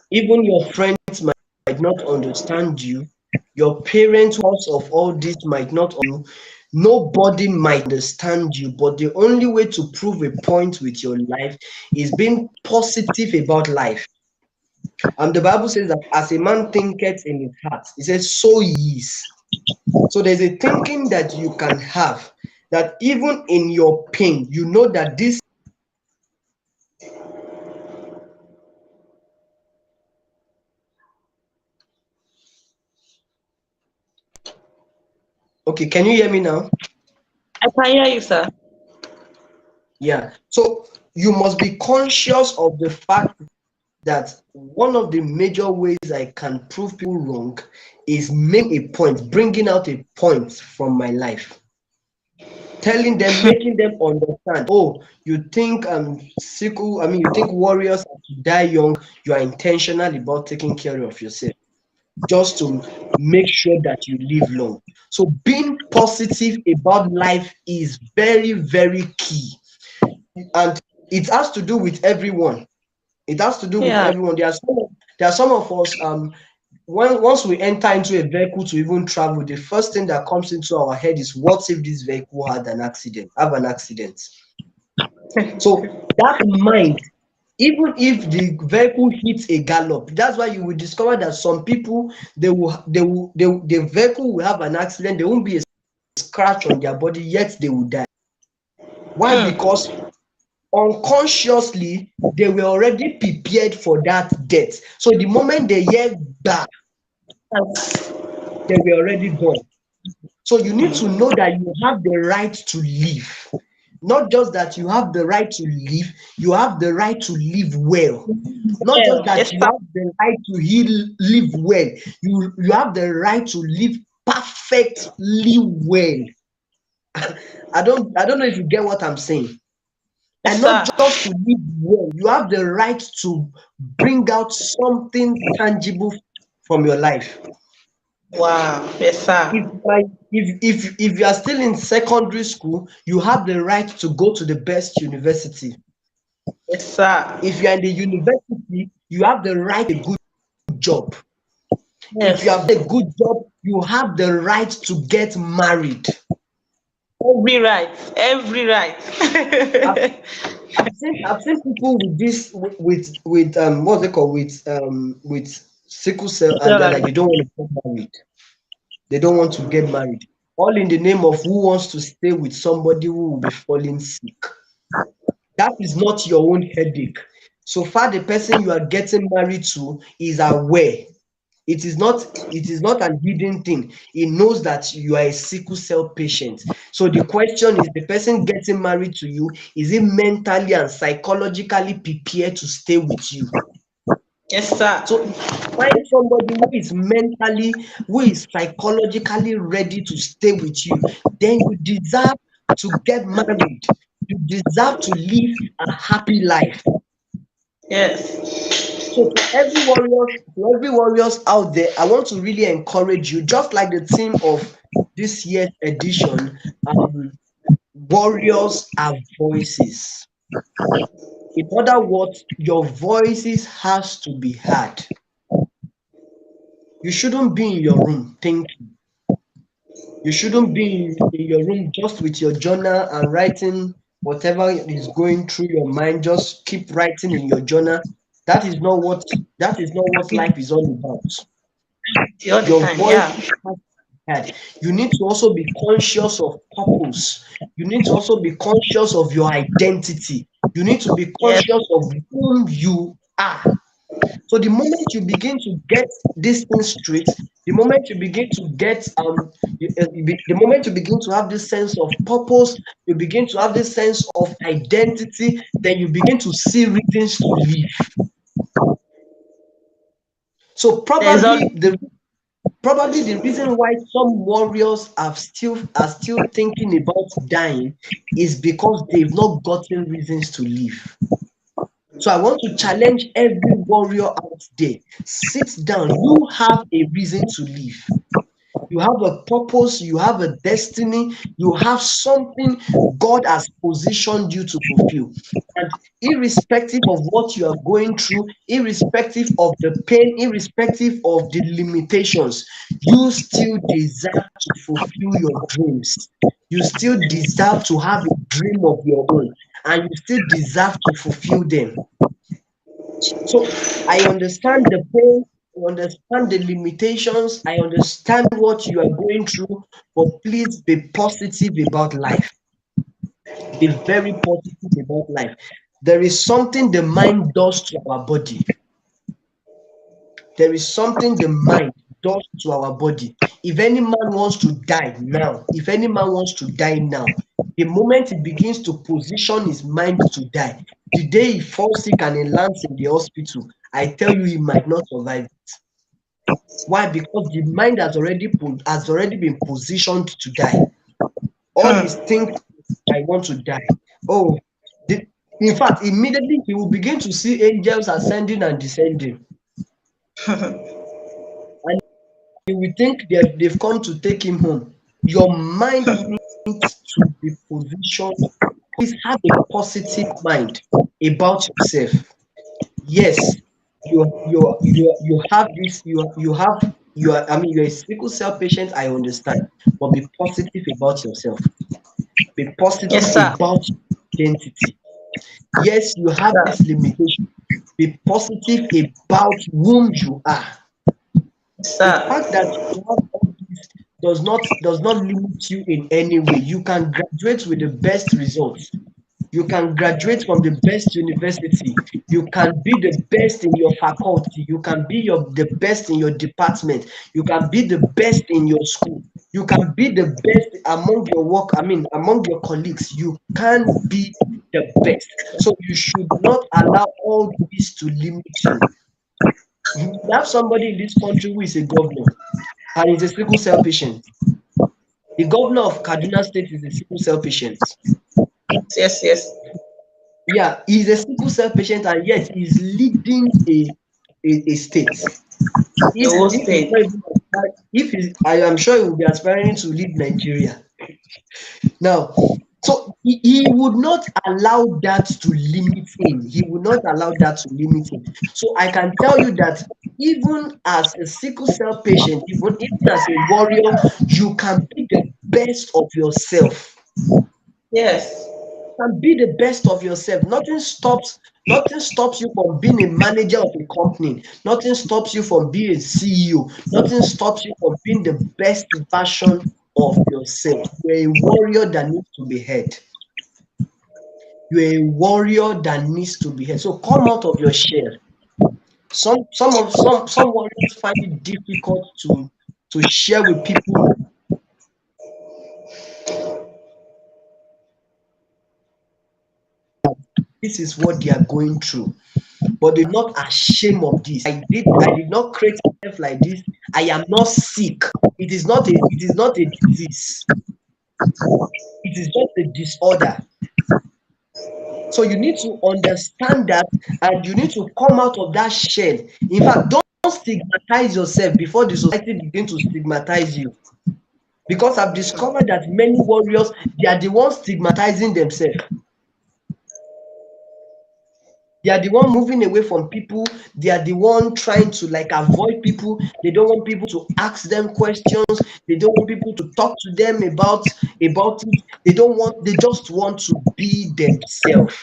even your friends might not understand you, your parents who cause of all this might not you, nobody might understand you, but the only way to prove a point with your life is being positive about life. The Bible says that as a man thinketh in his heart, it says, so he is. So there's a thinking that you can have that even in your pain, you know that this. Okay, can you hear me now? I can hear you, sir. Yeah. So you must be conscious of the fact that one of the major ways I can prove people wrong is making a point, bringing out a point from my life, telling them, making them understand. Oh, you think sickle, you think warriors have to die young, you are intentional about taking care of yourself just to make sure that you live long. So being positive about life is very, very key. And it has to do with everyone. It has to do with Yeah. everyone. There are some of us, once we enter into a vehicle to even travel, the first thing that comes into our head is, what if this vehicle have an accident? So that mind, even if the vehicle hits a gallop, that's why you will discover that some people, the vehicle will have an accident, there won't be a scratch on their body, yet they will die. Why? Hmm. Because unconsciously they were already prepared for that death. So the moment they hear that, Yes. they were already gone. So you need to know that you have the right to live. Not just that you have the right to live, you have the right to live well. Not just Well, that yes, you sir. have the right to heal, live well. You have the right to live perfectly well. I don't know if you get what I'm saying. And Yes, not sir. just to live well, you have the right to bring out something tangible from your life. Wow. Yes, sir. If if you are still in secondary school, you have the right to go to the best university. Yes, sir. If you are in the university, you have the right to a good job. If you have Yes. a good job, you have the right to get married. Every right. Every right. I've, I've seen people with this with what's it called with sickle cell, and they're like they don't want to get married. They don't want to get married. All in the name of who wants to stay with somebody who will be falling sick. That is not your own headache. So far, the person you are getting married to is aware. It is not an hidden thing. He knows that you are a sickle cell patient. So the question is, the person getting married to you, is he mentally and psychologically prepared to stay with you? Yes, sir. So if you find somebody who is psychologically ready to stay with you, then you deserve to get married. You deserve to live a happy life. Yes. So to every warriors out there, I want to really encourage you, just like the theme of this year's edition, um, warriors are voices. In other words, your voices has to be heard. You shouldn't be in your room thinking. You shouldn't be in your room just with your journal and writing whatever is going through your mind. Just keep writing in your journal. That is not what that is not what life is all about. All the Your time. voice Yeah. has to be heard. You need to also be conscious of purpose. You need to also be conscious of your identity. You need to be Yes. conscious of whom you are. So the moment you begin to get this thing straight, the moment you begin to get the moment you begin to have this sense of purpose, you begin to have this sense of identity, then you begin to see reasons to live. So There's all. probably the reason why some warriors are still thinking about dying is because they've not gotten reasons to live. So I want to challenge every warrior out there. Sit down. You have a reason to live. You have a purpose, you have a destiny, you have something God has positioned you to fulfill. And irrespective of what you are going through, irrespective of the pain, irrespective of the limitations, you still deserve to fulfill your dreams. You still deserve to have a dream of your own, and you still deserve to fulfill them. So I understand the pain, I understand the limitations, I understand what you are going through, but please be positive about life. Be very positive about life. There is something the mind does to our body. There is something the mind does to our body. If any man wants to die now, if any man wants to die now, the moment he begins to position his mind to die, the day he falls sick and he lands in the hospital, I tell you, he might not survive. Why? Because the mind has already been positioned to die. All his Hmm. think, I want to die. Oh, the, in fact, immediately he will begin to see angels ascending and descending. And you will think they've come to take him home. Your mind needs to be positioned. Please have a positive mind about yourself. Yes, you have this. You have you are. I mean, you're a sickle cell patient. I understand, but be positive about yourself. Be positive Yes, sir. about your identity. Yes, you have Sir. this limitation. Be positive about whom you are. The fact Sir. that you have all this does not limit you in any way. You can graduate with the best results. You can graduate from the best university. You can be the best in your faculty. You can be the best in your department. You can be the best in your school. You can be the best among your work, I mean, among your colleagues. You can be the best. So you should not allow all this to limit you. You have somebody in this country who is a governor and is a sickle cell patient. The governor of Kaduna State is a sickle cell patient. Yes, yes. Yeah, he's a sickle cell patient and yet he's leading a state. The whole If he's state. not even if he's, I am sure he will be aspiring to lead Nigeria. Now, so he would not allow that to limit him. He would not allow that to limit him. So I can tell you that even as a sickle cell patient, even as a warrior, you can be the best of yourself. Yes. Can be the best of yourself. Nothing stops you from being a manager of a company. Nothing stops you from being a CEO. Nothing stops you from being the best version of yourself. You're a warrior that needs to be heard. You're a warrior that needs to be heard. So come out of your shell. Some warriors find it difficult to share with people. This is what they are going through. But they're not ashamed of this. I did not create myself like this. I am not sick. It is not a disease. It is just a disorder. So you need to understand that and you need to come out of that shell. In fact, don't stigmatize yourself before the society begins to stigmatize you. Because I've discovered that many warriors, they are the ones stigmatizing themselves. They are the one moving away from people. They are the one trying to like avoid people. They don't want people to ask them questions. They don't want people to talk to them about it. They just want to be themselves.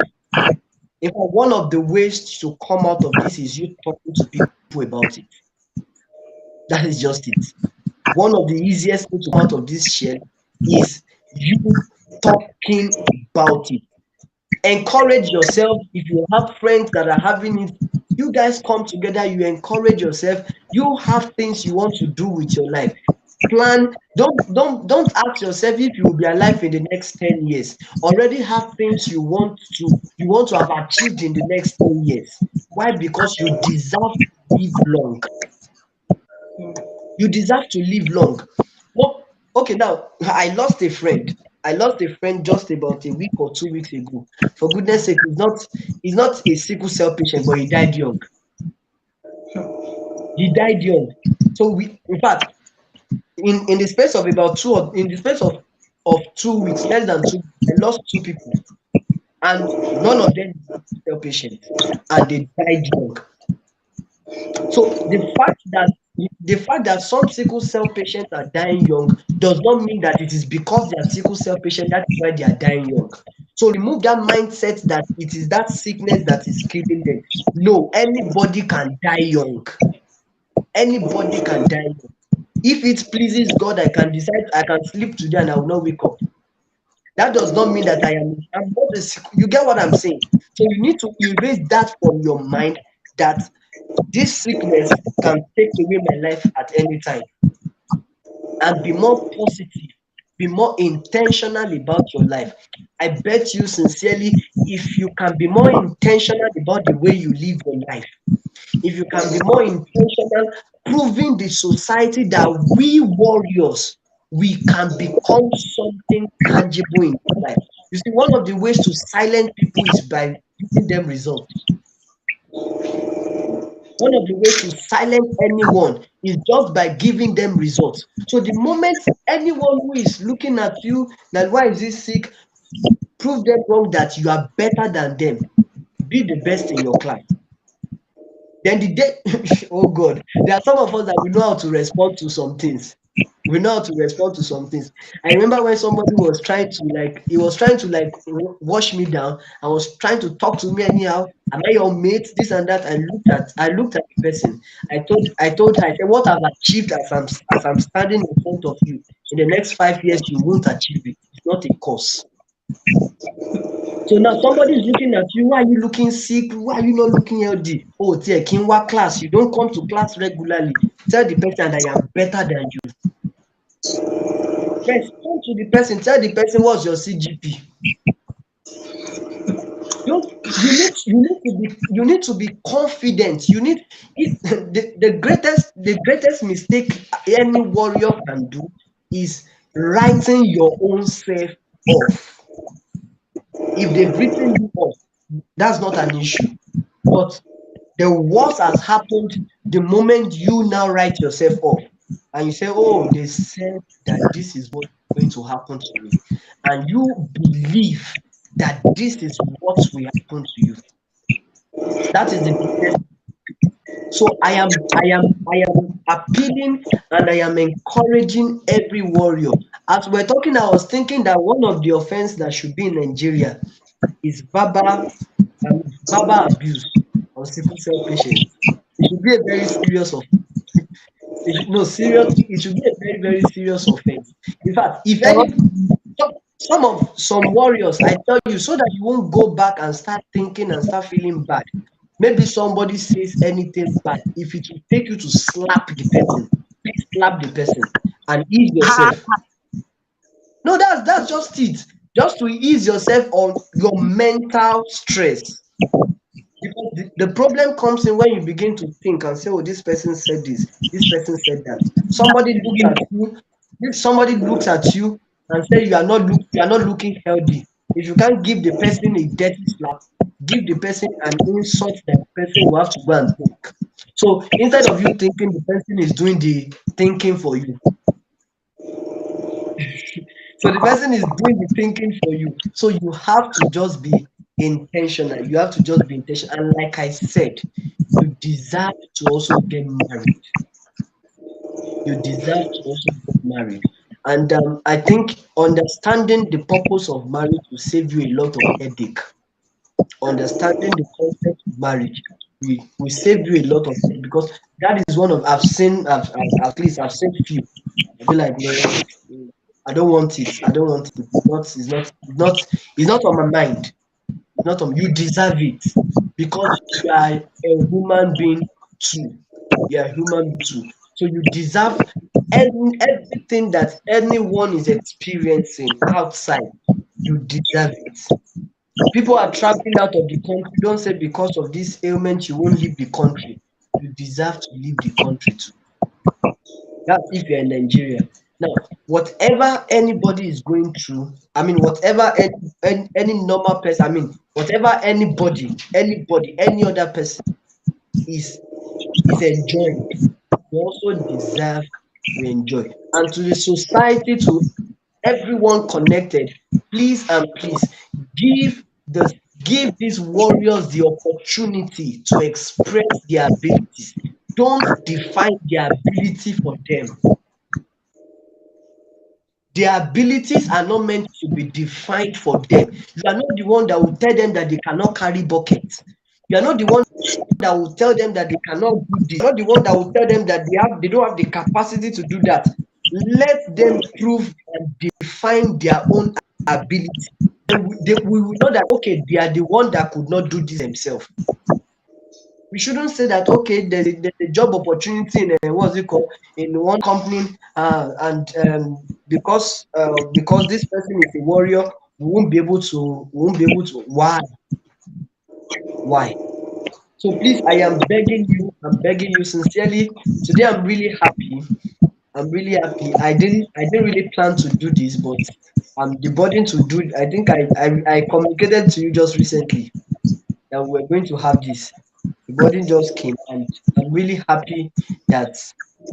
In fact, one of the ways to come out of this is you talking to people about it. That is just it. One of the easiest ways to come out of this shell is you talking about it. Encourage yourself. If you have friends that are having it, you guys come together, you encourage yourself. You have things you want to do with your life. Plan. Don't ask yourself if you will be alive in the next 10 years. Already have things you want to have achieved in the next 10 years. Why? Because you deserve to live long. You deserve to live long. Well, okay, now I lost a friend. I lost a friend just about a week or 2 weeks ago. For goodness sake, he's not a sickle cell patient, but he died young. He died young. So in fact, in the space of about in the space of 2 weeks, less than 2 weeks, I lost two people, and none of them is sickle cell patients, and they died young. So the fact that some sickle cell patients are dying young does not mean that it is because they are sickle cell patients that is why they are dying young. So remove that mindset that it is that sickness that is killing them. No, anybody can die young. Anybody can die young. If it pleases God, I can decide I can sleep today and I will not wake up. That does not mean that I'm not a sickle. You get what I'm saying? So you need to erase that from your mind that this sickness can take away my life at any time, and be more positive, be more intentional about your life. I bet you sincerely, if you can be more intentional about the way you live your life, if you can be more intentional, proving the society that we warriors, we can become something tangible in life. You see, one of the ways to silence people is by giving them results. One of the ways to silence anyone is just by giving them results. So the moment anyone who is looking at you, that why is he sick, prove them wrong that you are better than them. Be the best in your class. Then the day, oh God, there are some of us that we know how to respond to some things. We know how to respond to some things. I remember when somebody was trying to wash me down. I was trying to talk to me anyhow. Am I your mate? This and that. I looked at the person. I told her, I said, what I've achieved as I'm standing in front of you. In the next 5 years, you won't achieve it. It's not a course. So now somebody is looking at you. Why are you looking sick? Why are you not looking healthy? Oh, dear, Kinwa class. You don't come to class regularly. Tell the person that I am better than you. Respond to the person. Tell the person what's your CGP. Don't you need to be confident. You need it, the greatest mistake any warrior can do is writing your own self off. If they've written you off, that's not an issue. But the worst has happened the moment you now write yourself off and you say, oh, they said that this is what's going to happen to me. And you believe that this is what will happen to you. That is the biggest. So I am appealing and I am encouraging every warrior. As we're talking, I was thinking that one of the offense that should be in Nigeria is verbal abuse on sickle cell patients. It should be a very serious offense. No, seriously, it should be a very, very serious offense. In fact, if any some warriors, I tell you, so that you won't go back and start thinking and start feeling bad. Maybe somebody says anything bad. If it will take you to slap the person, please slap the person and ease yourself. No, that's just it. Just to ease yourself on your mental stress. Because the problem comes in when you begin to think and say, oh, this person said this person said that. Somebody looks at you, if somebody looks at you and say you are not looking healthy. If you can't give the person a dirty slap, give the person an insult that the person will have to go and think. So instead of you thinking, the person is doing the thinking for you. So the person is doing the thinking for you. So you have to just be intentional. You have to just be intentional. And like I said, you deserve to also get married. You deserve to also get married. And I think understanding the purpose of marriage will save you a lot of headache. Understanding the concept of marriage will save you a lot of headache, because that is one of at least I've seen few. I feel like, no, I don't want it. I don't want it. It's not on my mind. It's not on. You deserve it because you are a human being too. You are a human being too. So you deserve everything that anyone is experiencing outside. You deserve it. People are traveling out of the country. Don't say because of this ailment you won't leave the country. You deserve to leave the country too. That's if you're in Nigeria. Now, whatever anybody is going through, I mean, whatever any normal person, I mean, whatever any other person is enjoying, you also deserve to enjoy. And to the society, to everyone connected, please and please give the give these warriors the opportunity to express their abilities. Don't define their ability for them. Their abilities are not meant to be defined for them. You are not the one that will tell them that they cannot carry buckets. You are not the one that will tell them that they cannot do this. You're not the one that will tell them that they don't have the capacity to do that. Let them prove and define their own ability. And we will know that, okay, they are the one that could not do this themselves. We shouldn't say that, okay, there's a job opportunity in what's it called, in one company, and because this person is a warrior, we won't be able to. Why? So please, I'm begging you sincerely. Today I'm really happy. I didn't really plan to do this, but the burden to do it. I think I communicated to you just recently that we're going to have this. The burden just came, and I'm really happy that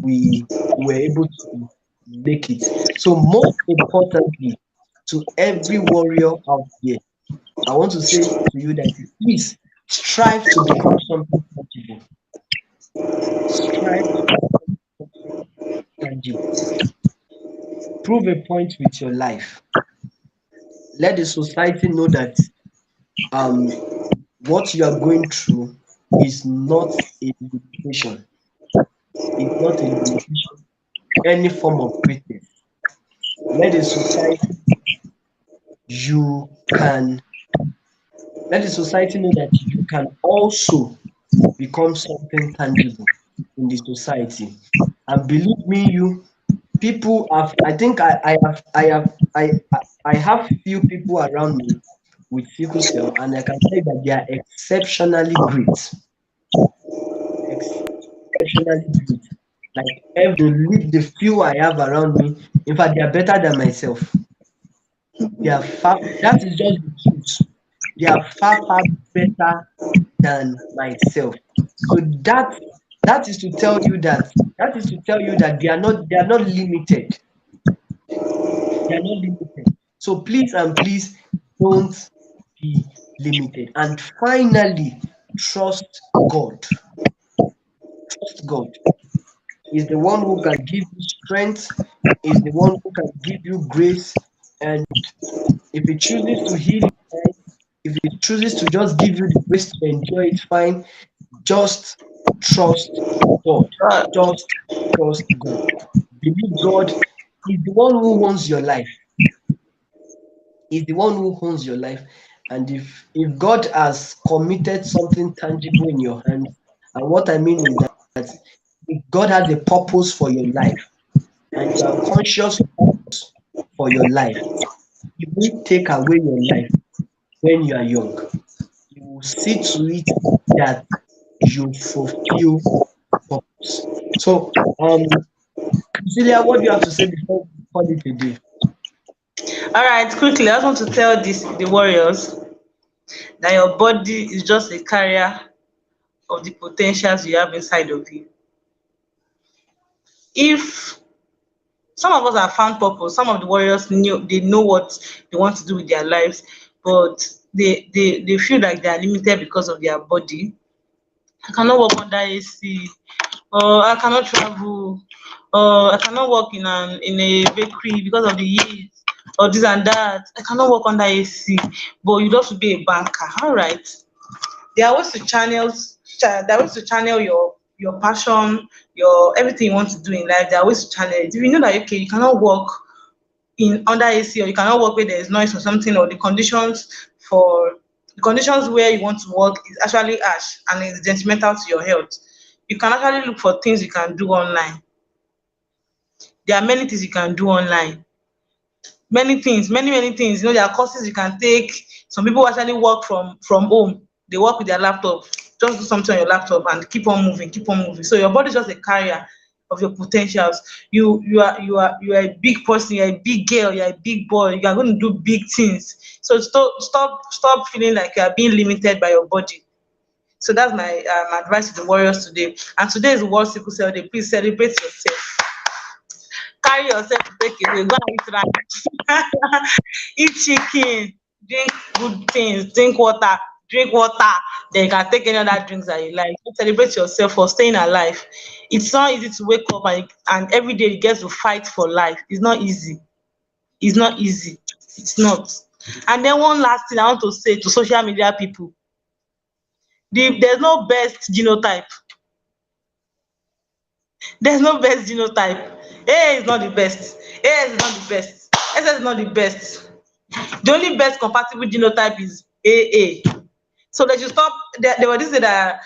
we were able to make it. So most importantly, to every warrior out there, I want to say to you that please strive to become something tangible. Strive to become something tangible. Prove a point with your life. Let the society know that um what you are going through is not a limitation. It's not a limitation, any form of greatness. Let the society you can let the society know that you can also become something tangible in the society. And believe me, people have, I think I have few people around me with sickle cell, and I can say that they are exceptionally great. Exceptionally great. Like the few I have around me, in fact, they are better than myself. They are far, that is just the truth. They are far, far better than myself. So that is to tell you that they are not limited. They are not limited. So please and please don't be limited. And finally, trust God. Trust God. Is the one who can give you strength, is the one who can give you grace. And if He chooses to heal you, fine. If He chooses to just give you the grace to enjoy it, fine. Just trust God. Just trust God. Believe God is the one who owns your life. Is the one who owns your life. And if God has committed something tangible in your hands, and what I mean is that if God has a purpose for your life, and you are conscious for your life, He won't take away your life when you are young. He will see to it that you fulfill purpose. So, Cecilia, what do you have to say before we call it a day? All right, quickly, I just want to tell the warriors that your body is just a carrier of the potentials you have inside of you. If some of us have found purpose, some of the warriors know what they want to do with their lives, but they feel like they are limited because of their body. I cannot work under AC, or I cannot travel, or I cannot work in a bakery because of the heat, or this and that. I cannot work under AC, but you love to be a banker. All right. There are ways to there are ways to channel your passion, your everything you want to do in life. There are ways to channel it. If you know that okay, you cannot work in under AC, or you cannot work where there is noise or something, or the conditions where you want to work is actually harsh and is detrimental to your health, you can actually look for things you can do online. There are many things you can do online. Many things, many things. You know, there are courses you can take. Some people actually work from home. They work with their laptop. Just do something on your laptop and keep on moving, keep on moving. So your body is just a carrier of your potentials. You are a big person. You're a big girl. You're a big boy. You are going to do big things. So stop feeling like you are being limited by your body. So that's my advice to the warriors today. And today is World Sickle Cell Day. Please celebrate yourself. Carry yourself to take it away. Go and eat rice. Eat chicken, drink good things, drink water. Then you can take any other drinks that you like. Celebrate yourself for staying alive. It's not easy to wake up and every day you get to fight for life. It's not easy. It's not easy. It's not. And then one last thing I want to say to social media people. There's no best genotype. There's no best genotype. A is not the best. AS is not the best. SS is not the best. The only best compatible genotype is AA. So they should stop. There was this day that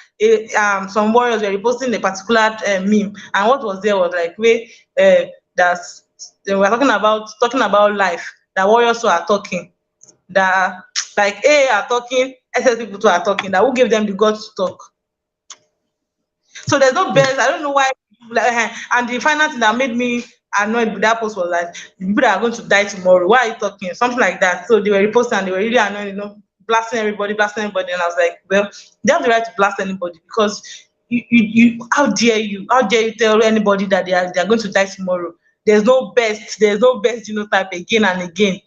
some warriors were reposting a particular meme, and what was there was like way that they were talking about life. That warriors who are talking, that like AA are talking, SS people too are talking. That who gave them the guts to talk? So there's no best. I don't know why. Like, and the final thing that made me annoyed with that post was like, the people that are going to die tomorrow. Why are you talking? Something like that. So they were reposting and they were really annoyed, blasting everybody. And I was like, well, they have the right to blast anybody because how dare you tell anybody that they are going to die tomorrow? There's no best genotype again and again.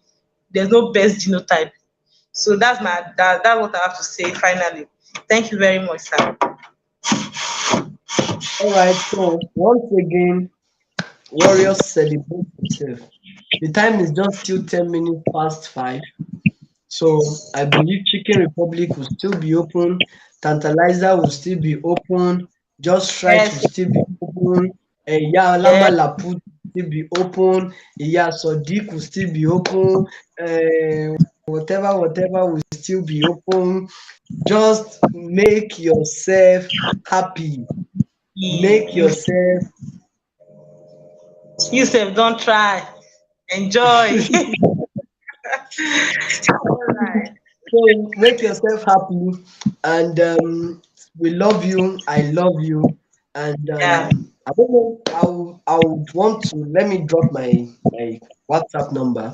There's no best genotype. So that's what I have to say finally. Thank you very much, sir. All right, so once again, warriors celebrate yourself. The time is just still 10 minutes past 5. So I believe Chicken Republic will still be open, Tantalizer will still be open, Just Right will Yes, still be open, Iya Lama yes. Laput will still be open, Iya Sodiq will still be open, whatever will still be open. Just make yourself happy. Make Mm. yourself You sef don't try. Enjoy. All right. So make yourself happy, and we love you. I love you, and Yeah. I don't know. I would want to let me drop my WhatsApp number.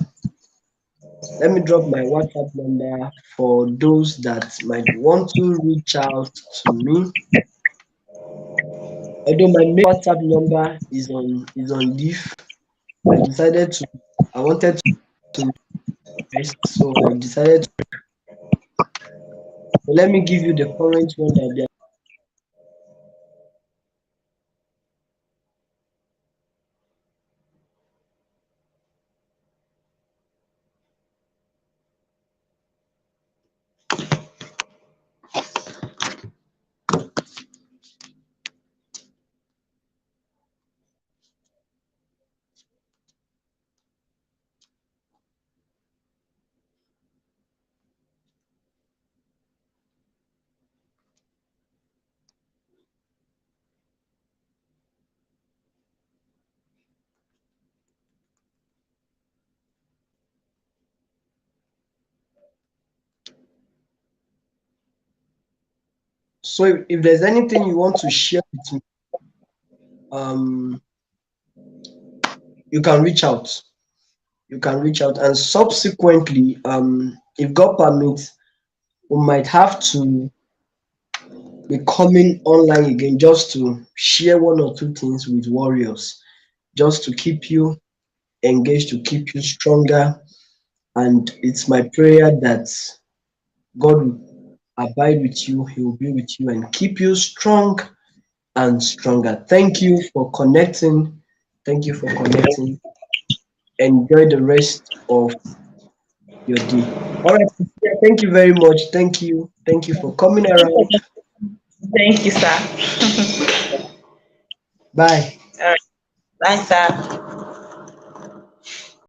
Let me drop my WhatsApp number for those that might want to reach out to me. Although my main WhatsApp number is on leave, I decided to. I wanted to rest, so I decided to. So let me give you the current one that they. So if there's anything you want to share with me, um, you can reach out. You can reach out, and subsequently, if God permits, we might have to be coming online again just to share one or two things with warriors, just to keep you engaged, to keep you stronger. And it's my prayer that God will abide with you, He will be with you and keep you strong and stronger. Thank you for connecting. Thank you for connecting. Enjoy the rest of your day. All right, Priscilla, thank you very much. Thank you. Thank you for coming around. Thank you, sir. Bye. All right. Bye, sir.